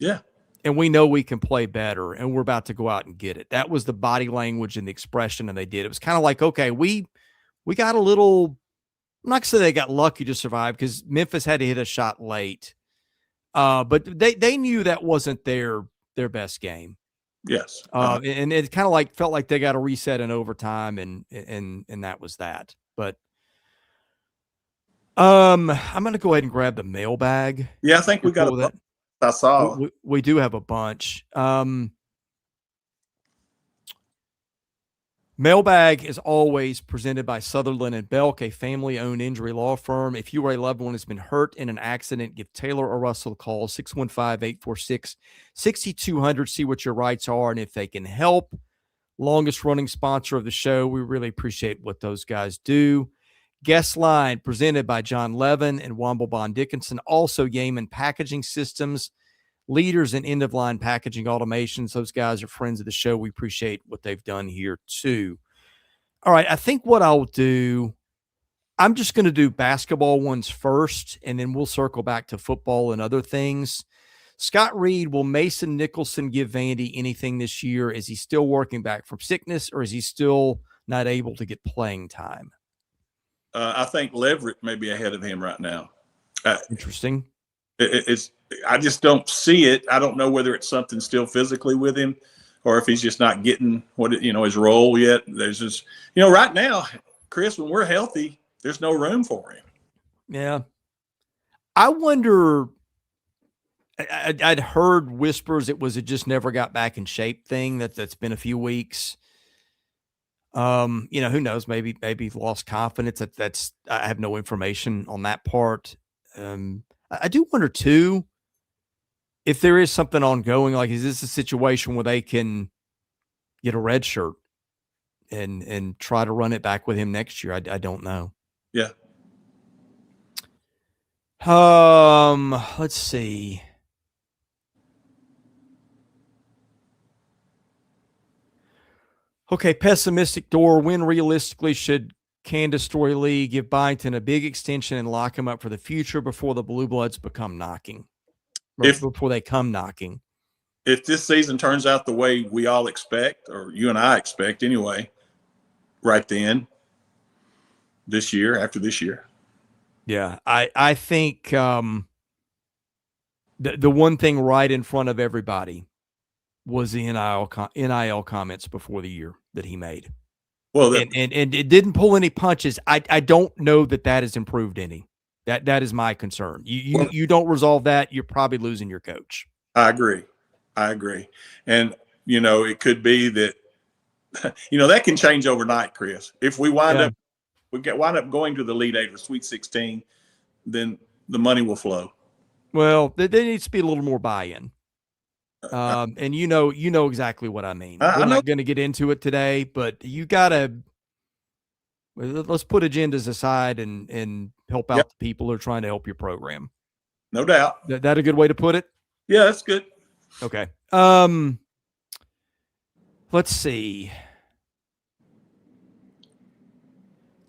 Yeah. And we know we can play better, and we're about to go out and get it. That was the body language and the expression, and they did. It was kind of like, okay, we got a little – I'm not going to say they got lucky to survive because Memphis had to hit a shot late. But they knew that wasn't their best game. Yes. And it kind of like felt like they got a reset in overtime, and that was that. But I'm going to go ahead and grab the mailbag. Yeah, I think we got that. I saw. We do have a bunch. Mailbag is always presented by Sutherland and Belk, a family-owned injury law firm. If you or a loved one has been hurt in an accident, give Taylor or Russell a call, 615-846-6200. See what your rights are and if they can help. Longest-running sponsor of the show. We really appreciate what those guys do. Guest line presented by John Levin and Womble Bond Dickinson. Also, Yeaman Packaging Systems, leaders in end-of-line packaging automations. Those guys are friends of the show. We appreciate what they've done here, too. All right, I think what I'll do, I'm just going to do basketball ones first, and then we'll circle back to football and other things. Scott Reed, will Mason Nicholson give Vandy anything this year? Is he still working back from sickness, or is he still not able to get playing time? I think Leverett may be ahead of him right now. Interesting. I just don't see it. I don't know whether it's something still physically with him or if he's just not getting his role yet. There's just, right now, Chris, when we're healthy, there's no room for him. Yeah. I wonder, I'd heard whispers it was a just never got back in shape thing that's been a few weeks. Who knows? Maybe lost confidence. That's I have no information on that part. I do wonder too if there is something ongoing. Like, is this a situation where they can get a red shirt and try to run it back with him next year? I don't know. Yeah. Let's see. Okay, pessimistic door. When realistically should Candace Story Lee give Byington a big extension and lock him up for the future before the Blue Bloods become knocking? Or If before they come knocking? if this season turns out the way we all expect, or you and I expect anyway, right then, this year, after this year. Yeah, I think the one thing right in front of everybody was the NIL comments before the year that he made. Well, And it didn't pull any punches. I don't know that has improved any. That is my concern. You don't resolve that, you're probably losing your coach. I agree. And it could be that that can change overnight, Chris. If we wind up going to the Elite Eight or Sweet 16, then the money will flow. Well, there needs to be a little more buy-in. And you know exactly what I mean. We're not going to get into it today, but you gotta let's put agendas aside and help out the people who are trying to help your program. No doubt. That a good way to put it? Yeah, that's good. Okay. Let's see.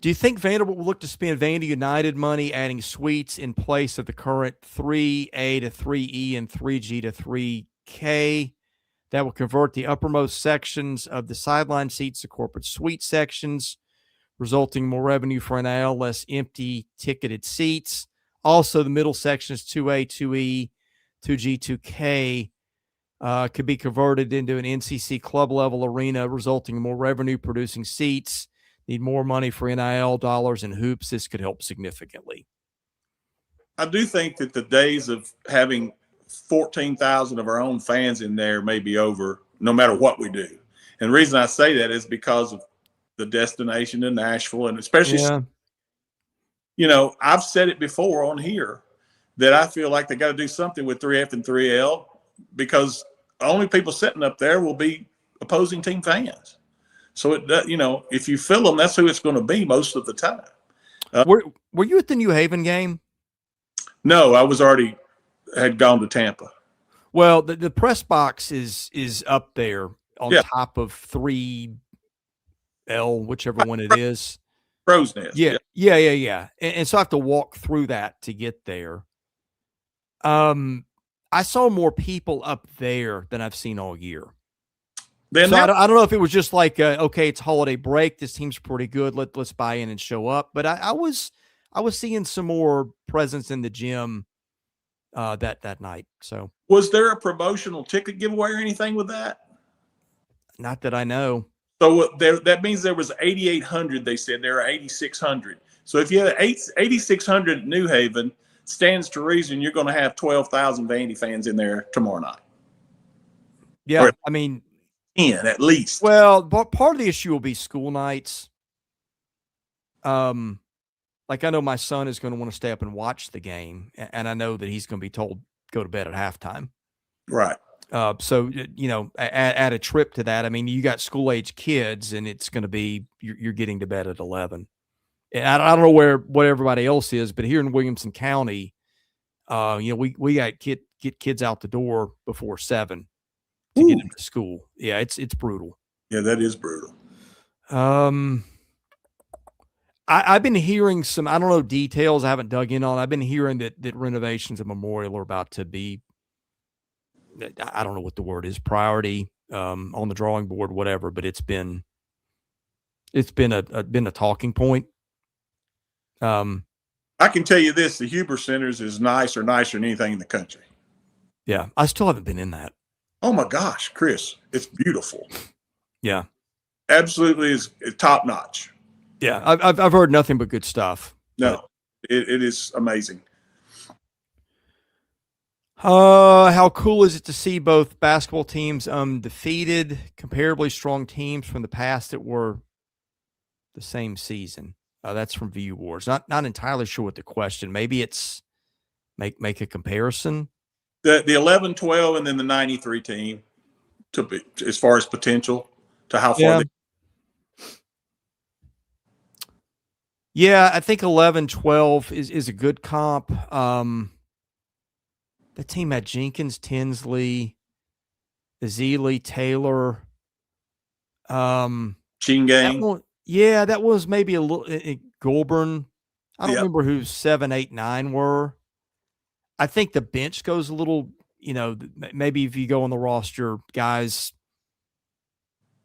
Do you think Vanderbilt will look to spend Vandy United money adding suites in place of the current 3A to 3E and 3G to 3K that will convert the uppermost sections of the sideline seats to corporate suite sections, resulting more revenue for NIL, less empty ticketed seats? Also, the middle sections 2A, 2E, 2G, 2K could be converted into an NCC club level arena, resulting in more revenue producing seats. Need more money for NIL dollars and hoops. This could help significantly. I do think that the days of having 14,000 of our own fans in there may be over, no matter what we do. And the reason I say that is because of the destination in Nashville, and especially, I've said it before on here that I feel like they got to do something with 3F and 3L, because the only people sitting up there will be opposing team fans. So if you fill them, that's who it's going to be most of the time. Were you at the New Haven game? No, I had gone to Tampa. Well, the press box is up there on top of 3L, whichever one it is. Crow's Nest. Yeah. And so I have to walk through that to get there. I saw more people up there than I've seen all year. I don't know if it was just like, okay, it's holiday break. This team's pretty good. Let's buy in and show up. But I was seeing some more presence in the gym that night. So was there a promotional ticket giveaway or anything with that? Not that I know. So that means there was 8,800. They said there are 8,600. So if you had 8,600 at New Haven, stands to reason you're going to have 12,000 Vandy fans in there tomorrow night. Yeah, I mean, 10 at least. Well, but part of the issue will be school nights. Like I know my son is going to want to stay up and watch the game, and I know that he's going to be told go to bed at halftime. Right. So add a trip to that. I mean, you got school age kids, and it's going to be you're getting to bed at 11. And I don't know what everybody else is, but here in Williamson County, we got get kids out the door before 7 to get them to school. Yeah, it's brutal. Yeah, that is brutal. I've been hearing some, I don't know details, I haven't dug in on. I've been hearing that renovations of Memorial are about to be, I don't know what the word is, priority on the drawing board, whatever. But it's been a talking point. I can tell you this: the Huber Centers is nicer than anything in the country. Yeah, I still haven't been in that. Oh my gosh, Chris, it's beautiful. Yeah, absolutely is top notch. Yeah, I've heard nothing but good stuff. No, it is amazing. How cool is it to see both basketball teams undefeated, comparably strong teams from the past that were the same season? That's from View Wars. Not entirely sure what the question. Maybe it's make a comparison. The 11-12 and then the 93 team to be, as far as potential to how far they. Yeah, I think 11-12 is a good comp. The team had Jenkins, Tinsley, Ezeli, Taylor, Sheen That Gang. one, yeah, that was maybe a little Goulburn. I don't Yep. remember who 7, 8, 9 were. I think the bench goes a little, maybe if you go on the roster, guys,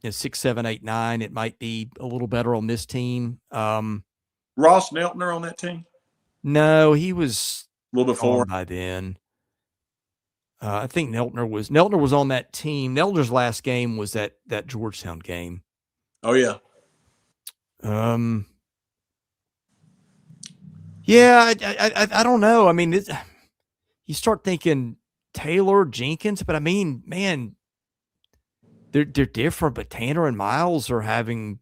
6, 7, 8, 9, it might be a little better on this team. Ross Neltner on that team? No, he was A little before. gone by then. I think Neltner was on that team. Neltner's last game was that Georgetown game. Oh, yeah. Yeah, I don't know. I mean, you start thinking Taylor, Jenkins, but I mean, man, they're different. But Tanner and Miles are having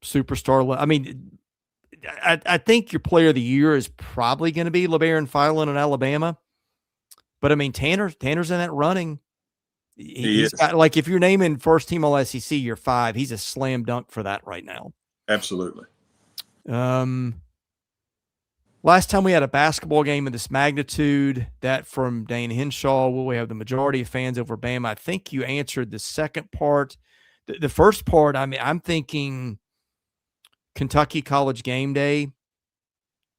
superstar. I mean, I think your player of the year is probably going to be LeBaron Filan in Alabama. But I mean, Tanner's in that running. He's got, like, if you're naming first team all SEC, you're 5. He's a slam dunk for that right now. Absolutely. Last time we had a basketball game of this magnitude, that from Dane Henshaw, will we have the majority of fans over Bama? I think you answered the second part. The first part, I mean, I'm thinking Kentucky College Game Day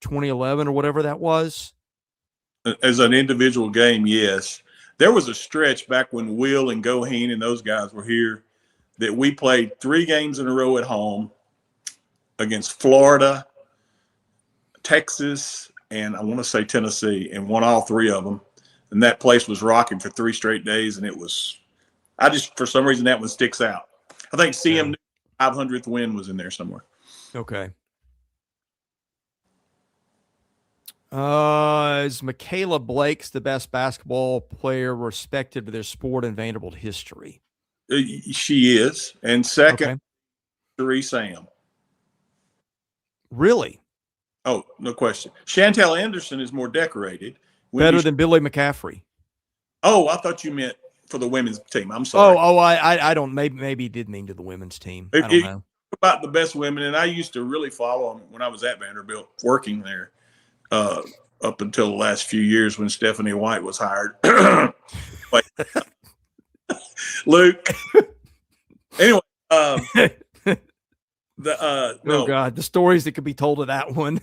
2011 or whatever that was. As an individual game, yes. There was a stretch back when Will and Goheen and those guys were here that we played 3 games in a row at home against Florida, Texas, and I want to say Tennessee, and won all 3 of them. And that place was rocking for 3 straight days. And it was, for some reason, that one sticks out. I think CM 500th win was in there somewhere. Okay. Is Michaela Blake's the best basketball player respected for their sport in Vanderbilt history? She is. And second, Cherie Sam. Really? Oh, no question. Chantel Anderson is more decorated. Better than Billy McCaffrey. Oh, I thought you meant for the women's team. I'm sorry. I don't. Maybe he did mean to the women's team. I don't know. About the best women, and I used to really follow them when I was at Vanderbilt working there, up until the last few years when Stephanie White was hired. Luke. Anyway, oh God, the stories that could be told of that one.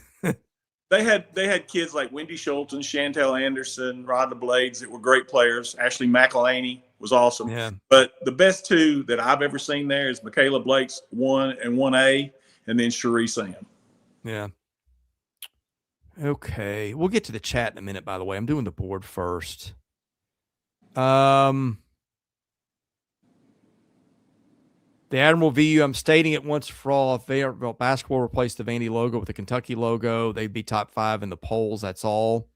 They had kids like Wendy Schultz and Chantel Anderson, Rhonda Blades that were great players. Ashley McElhaney was awesome. Yeah. But the best 2 that I've ever seen there is Michaela Blake's 1 and 1A, and then Cherie Sam. Yeah. Okay. We'll get to the chat in a minute, by the way. I'm doing the board first. The Admiral VU, I'm stating it once for all. If Vanderbilt basketball replaced the Vandy logo with the Kentucky logo, they'd be top 5 in the polls. That's all.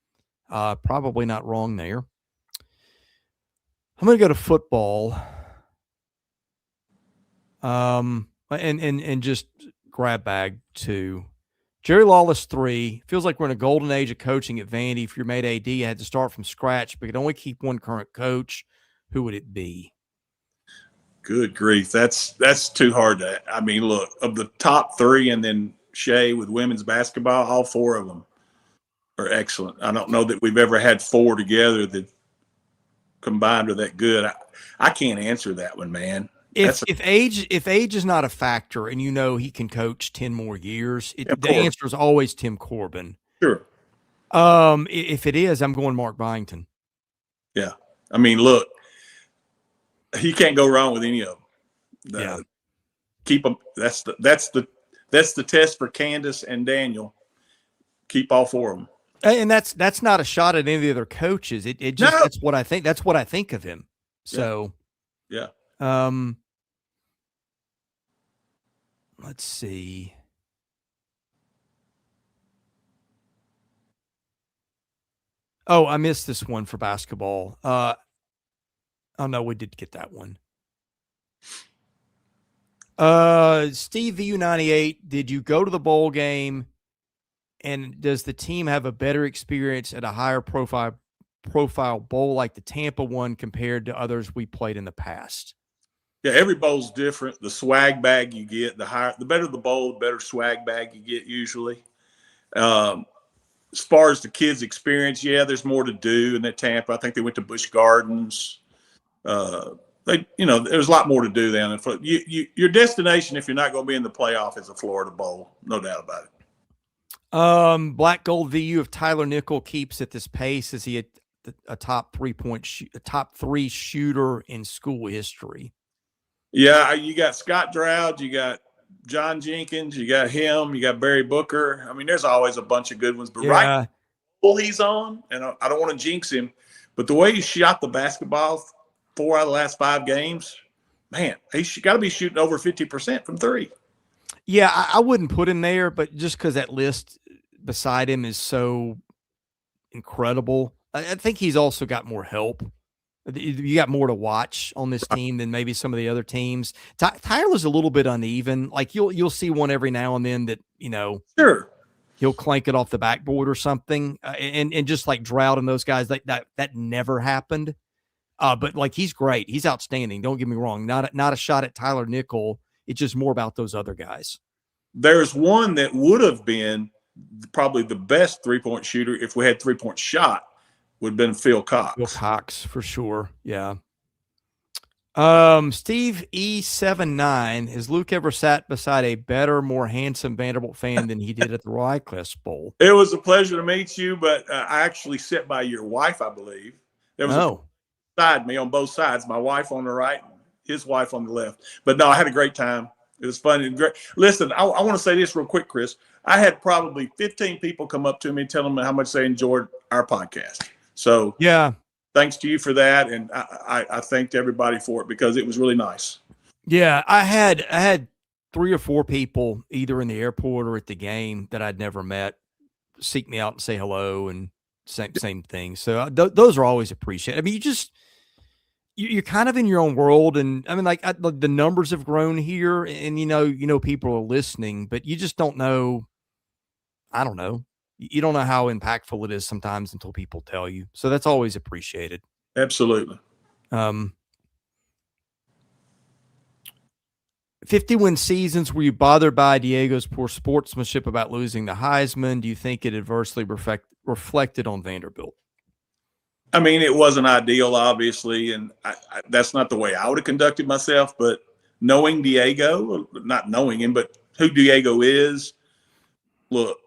Probably not wrong there. I'm going to go to football. And just grab bag 2. Jerry Lawless 3. Feels like we're in a golden age of coaching at Vandy. If you're made AD, you had to start from scratch, but could only keep one current coach. Who would it be? Good grief. That's too hard to – I mean, look, of the top 3 and then Shea with women's basketball, all 4 of them are excellent. I don't know that we've ever had 4 together that combined are that good. I can't answer that one, man. If age is not a factor and he can coach 10 more years, the answer is always Tim Corbin. Sure. If it is, I'm going Mark Byington. Yeah. I mean, look, you can't go wrong with any of them. Yeah. Keep them. That's the test for Candace and Daniel. Keep all 4 of them. And that's not a shot at any of the other coaches. That's what I think. That's what I think of him. So, yeah. Let's see. Oh, I missed this one for basketball. Oh no, we did get that one. Steve VU98, did you go to the bowl game? And does the team have a better experience at a higher profile bowl like the Tampa one compared to others we played in the past? Yeah, every bowl's different. The swag bag you get, the better the bowl, the better swag bag you get usually. As far as the kids' experience, yeah, there's more to do in that Tampa. I think they went to Busch Gardens. there's a lot more to do than your destination. If you're not going to be in the playoff, is a Florida Bowl, no doubt about it. Black Gold VU, if Tyler Nickel keeps at this pace, is he a top 3 shooter in school history? Yeah, you got Scott Drought, you got John Jenkins, you got him, you got Barry Booker. I mean, there's always a bunch of good ones. But right now, he's on, and I don't want to jinx him, but the way he shot the basketball 4 out of the last 5 games, man, he's got to be shooting over 50% from 3. Yeah, I wouldn't put him there, but just because that list beside him is so incredible, I think he's also got more help. You got more to watch on this team than maybe some of the other teams. Tyler's a little bit uneven. Like you'll see one every now and then that sure, he'll clank it off the backboard or something, and just like Drought and those guys, that never happened. But like he's great, he's outstanding. Don't get me wrong. Not a shot at Tyler Nickel. It's just more about those other guys. There's one that would have been probably the best 3-point shooter if we had 3-point shot. Would have been Phil Cox. Phil Cox, for sure. Yeah. Steve E79, has Luke ever sat beside a better, more handsome Vanderbilt fan than he did at the Rycliffe Bowl? It was a pleasure to meet you, but I actually sat by your wife, I believe. There was beside me on both sides, my wife on the right, his wife on the left. But no, I had a great time. It was fun and great. Listen, I want to say this real quick, Chris. I had probably 15 people come up to me and tell them how much they enjoyed our podcast. So yeah, thanks to you for that, and I thanked everybody for it because it was really nice. Yeah, I had 3 or 4 people either in the airport or at the game that I'd never met seek me out and say hello and same thing. So those are always appreciated. I mean, you're kind of in your own world, and I mean, like the numbers have grown here, and you know people are listening, but you just don't know. I don't know. You don't know how impactful it is sometimes until people tell you. So that's always appreciated. Absolutely. 50-win seasons, were you bothered by Diego's poor sportsmanship about losing the Heisman? Do you think it adversely reflected on Vanderbilt? I mean, it wasn't ideal, obviously, and that's not the way I would have conducted myself. But knowing Diego, not knowing him, but who Diego is, look,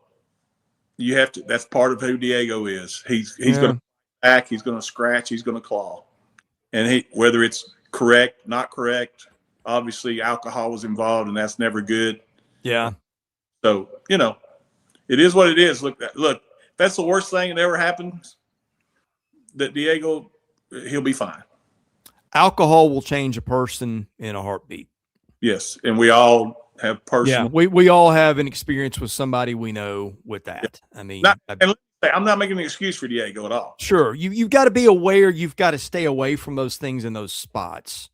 you have to. That's part of who Diego is. He's going to back. He's going to scratch. He's going to claw. And whether it's correct, not correct, obviously alcohol was involved, and that's never good. Yeah. So it is what it is. Look, that's the worst thing that ever happens. That Diego, he'll be fine. Alcohol will change a person in a heartbeat. Yes, and we all have personal. Yeah, we all have an experience with somebody we know with that. I mean, I'm not making an excuse for Diego at all. Sure, you've got to be aware. You've got to stay away from those things in those spots.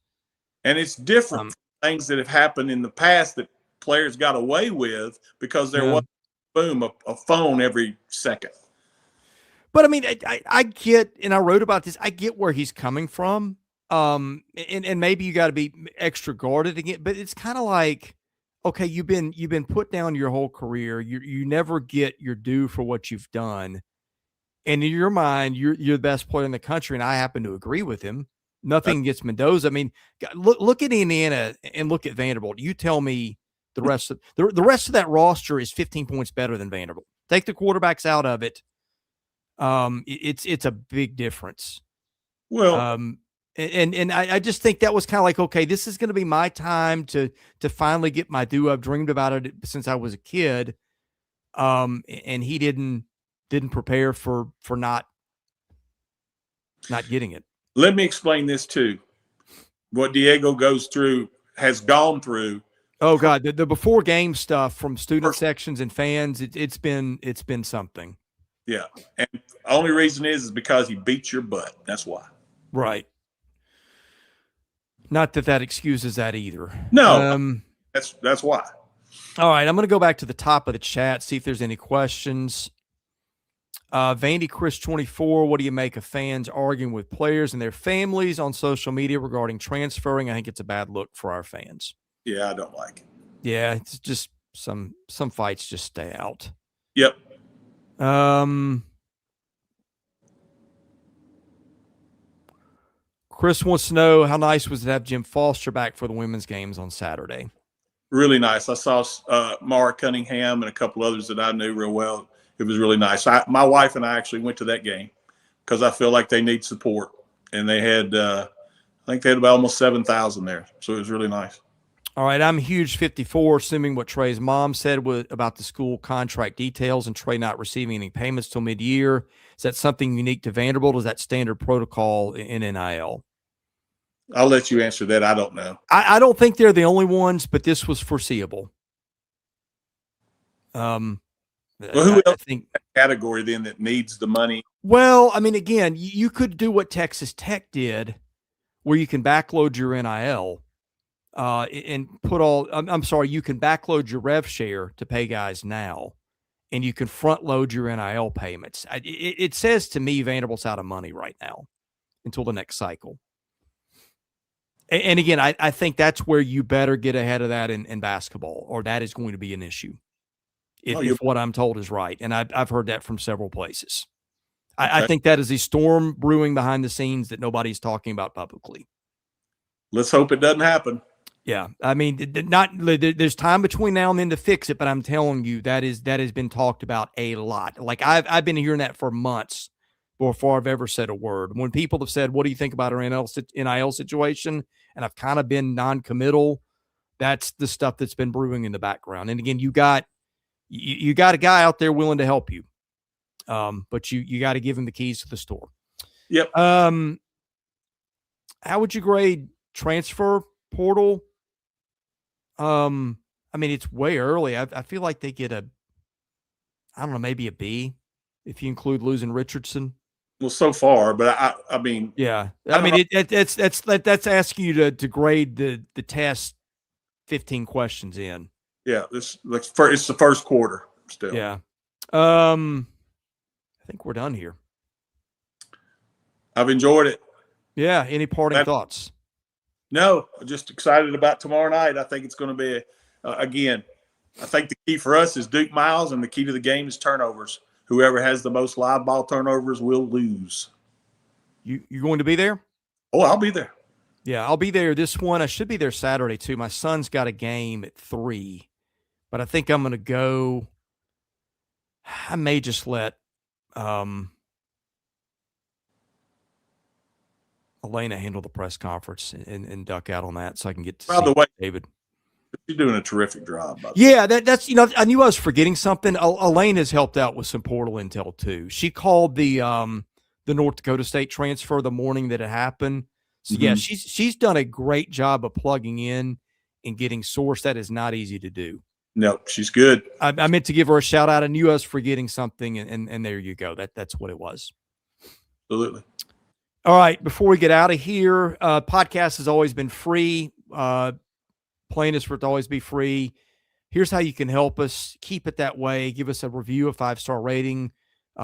And it's different from things that have happened in the past that players got away with because there was a phone every second. But I mean, I get, and I wrote about this. I get where he's coming from. And maybe you got to be extra guarded again. But it's kind of like, okay, you've been put down your whole career. You never get your due for what you've done. And in your mind, you're the best player in the country, and I happen to agree with him. Nothing against Mendoza. I mean, look at Indiana and look at Vanderbilt. You tell me the rest of the rest of that roster is 15 points better than Vanderbilt. Take the quarterbacks out of it. It's a big difference. Well, and I just think that was kind of like, okay, this is going to be my time to finally get my due. I've dreamed about it since I was a kid. And he didn't prepare for not getting it. Let me explain this too. What Diego has gone through. Oh God, the before game stuff from student sections and fans, it's been something. Yeah. And the only reason is because he beat your butt. That's why. Right. Not that excuses that either. No, that's why. All right. I'm going to go back to the top of the chat, see if there's any questions. Vandy Chris 24, what do you make of fans arguing with players and their families on social media regarding transferring? I think it's a bad look for our fans. Yeah, I don't like it. Yeah, it's just some fights just stay out. Yep. Chris wants to know how nice was it to have Jim Foster back for the women's games on Saturday. Really nice. I saw Mara Cunningham and a couple others that I knew real well. It was really nice. My wife and I actually went to that game because I feel like they need support. And they had, I think they had about almost 7,000 there. So it was really nice. All right, I'm huge 54, assuming what Trey's mom said about the school contract details and Trey not receiving any payments till mid-year. Is that something unique to Vanderbilt? Or is that standard protocol in NIL? I'll let you answer that. I don't know. I don't think they're the only ones, but this was foreseeable. Well, who else in that category then that needs the money? Well, I mean, again, you could do what Texas Tech did, where you can backload your NIL and put all. I'm sorry, you can backload your rev share to pay guys now, and you can front load your NIL payments. It says to me Vanderbilt's out of money right now until the next cycle. And again, I think that's where you better get ahead of that in basketball, or that is going to be an issue. If what I'm told is right. And I've heard that from several places. Okay. I think that is a storm brewing behind the scenes that nobody's talking about publicly. Let's hope it doesn't happen. Yeah. I mean, there's time between now and then to fix it, but I'm telling you that has been talked about a lot. Like I've been hearing that for months before I've ever said a word. When people have said, what do you think about our NIL situation? And I've kind of been non-committal. That's the stuff that's been brewing in the background. And again, you got a guy out there willing to help you. But you got to give him the keys to the store. Yep. How would you grade transfer portal? I mean, it's way early. I feel like they get maybe a B if you include losing Richardson. Well, so far, but I mean, yeah. I mean, that's asking you to grade the test 15 questions in. Yeah, it's the first quarter still. Yeah. I think we're done here. I've enjoyed it. Yeah. Any parting thoughts? No, just excited about tomorrow night. I think it's going to be, again, I think the key for us is Duke Miles, and the key to the game is turnovers. Whoever has the most live ball turnovers will lose. You going to be there? Oh, I'll be there. Yeah, I'll be there this one. I should be there Saturday too. My son's got a game at 3, but I think I'm going to go. I may just let Elena handle the press conference and duck out on that so I can get to see David. You're doing a terrific job. Yeah, that's I knew I was forgetting something. Elaine has helped out with some portal intel too. She called the North Dakota State transfer the morning that it happened. So yeah, she's done a great job of plugging in and getting sourced. That is not easy to do. No, she's good. I meant to give her a shout out. I knew I was forgetting something, and there you go. That's what it was. Absolutely. All right, before we get out of here, podcast has always been free. Plaintiffs will always be free. Here's how you can help us. Keep it that way. Give us a review, a 5-star rating.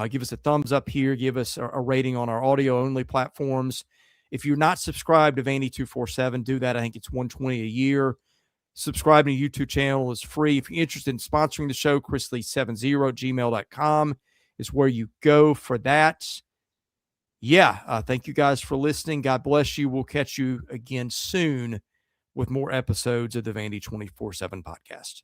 Give us a thumbs up here. Give us a rating on our audio-only platforms. If you're not subscribed to Vandy 247, do that. I think it's $120 a year. Subscribing to YouTube channel is free. If you're interested in sponsoring the show, chrislee70@gmail.com is where you go for that. Yeah, thank you guys for listening. God bless you. We'll catch you again soon with more episodes of the Vandy 24/7 podcast.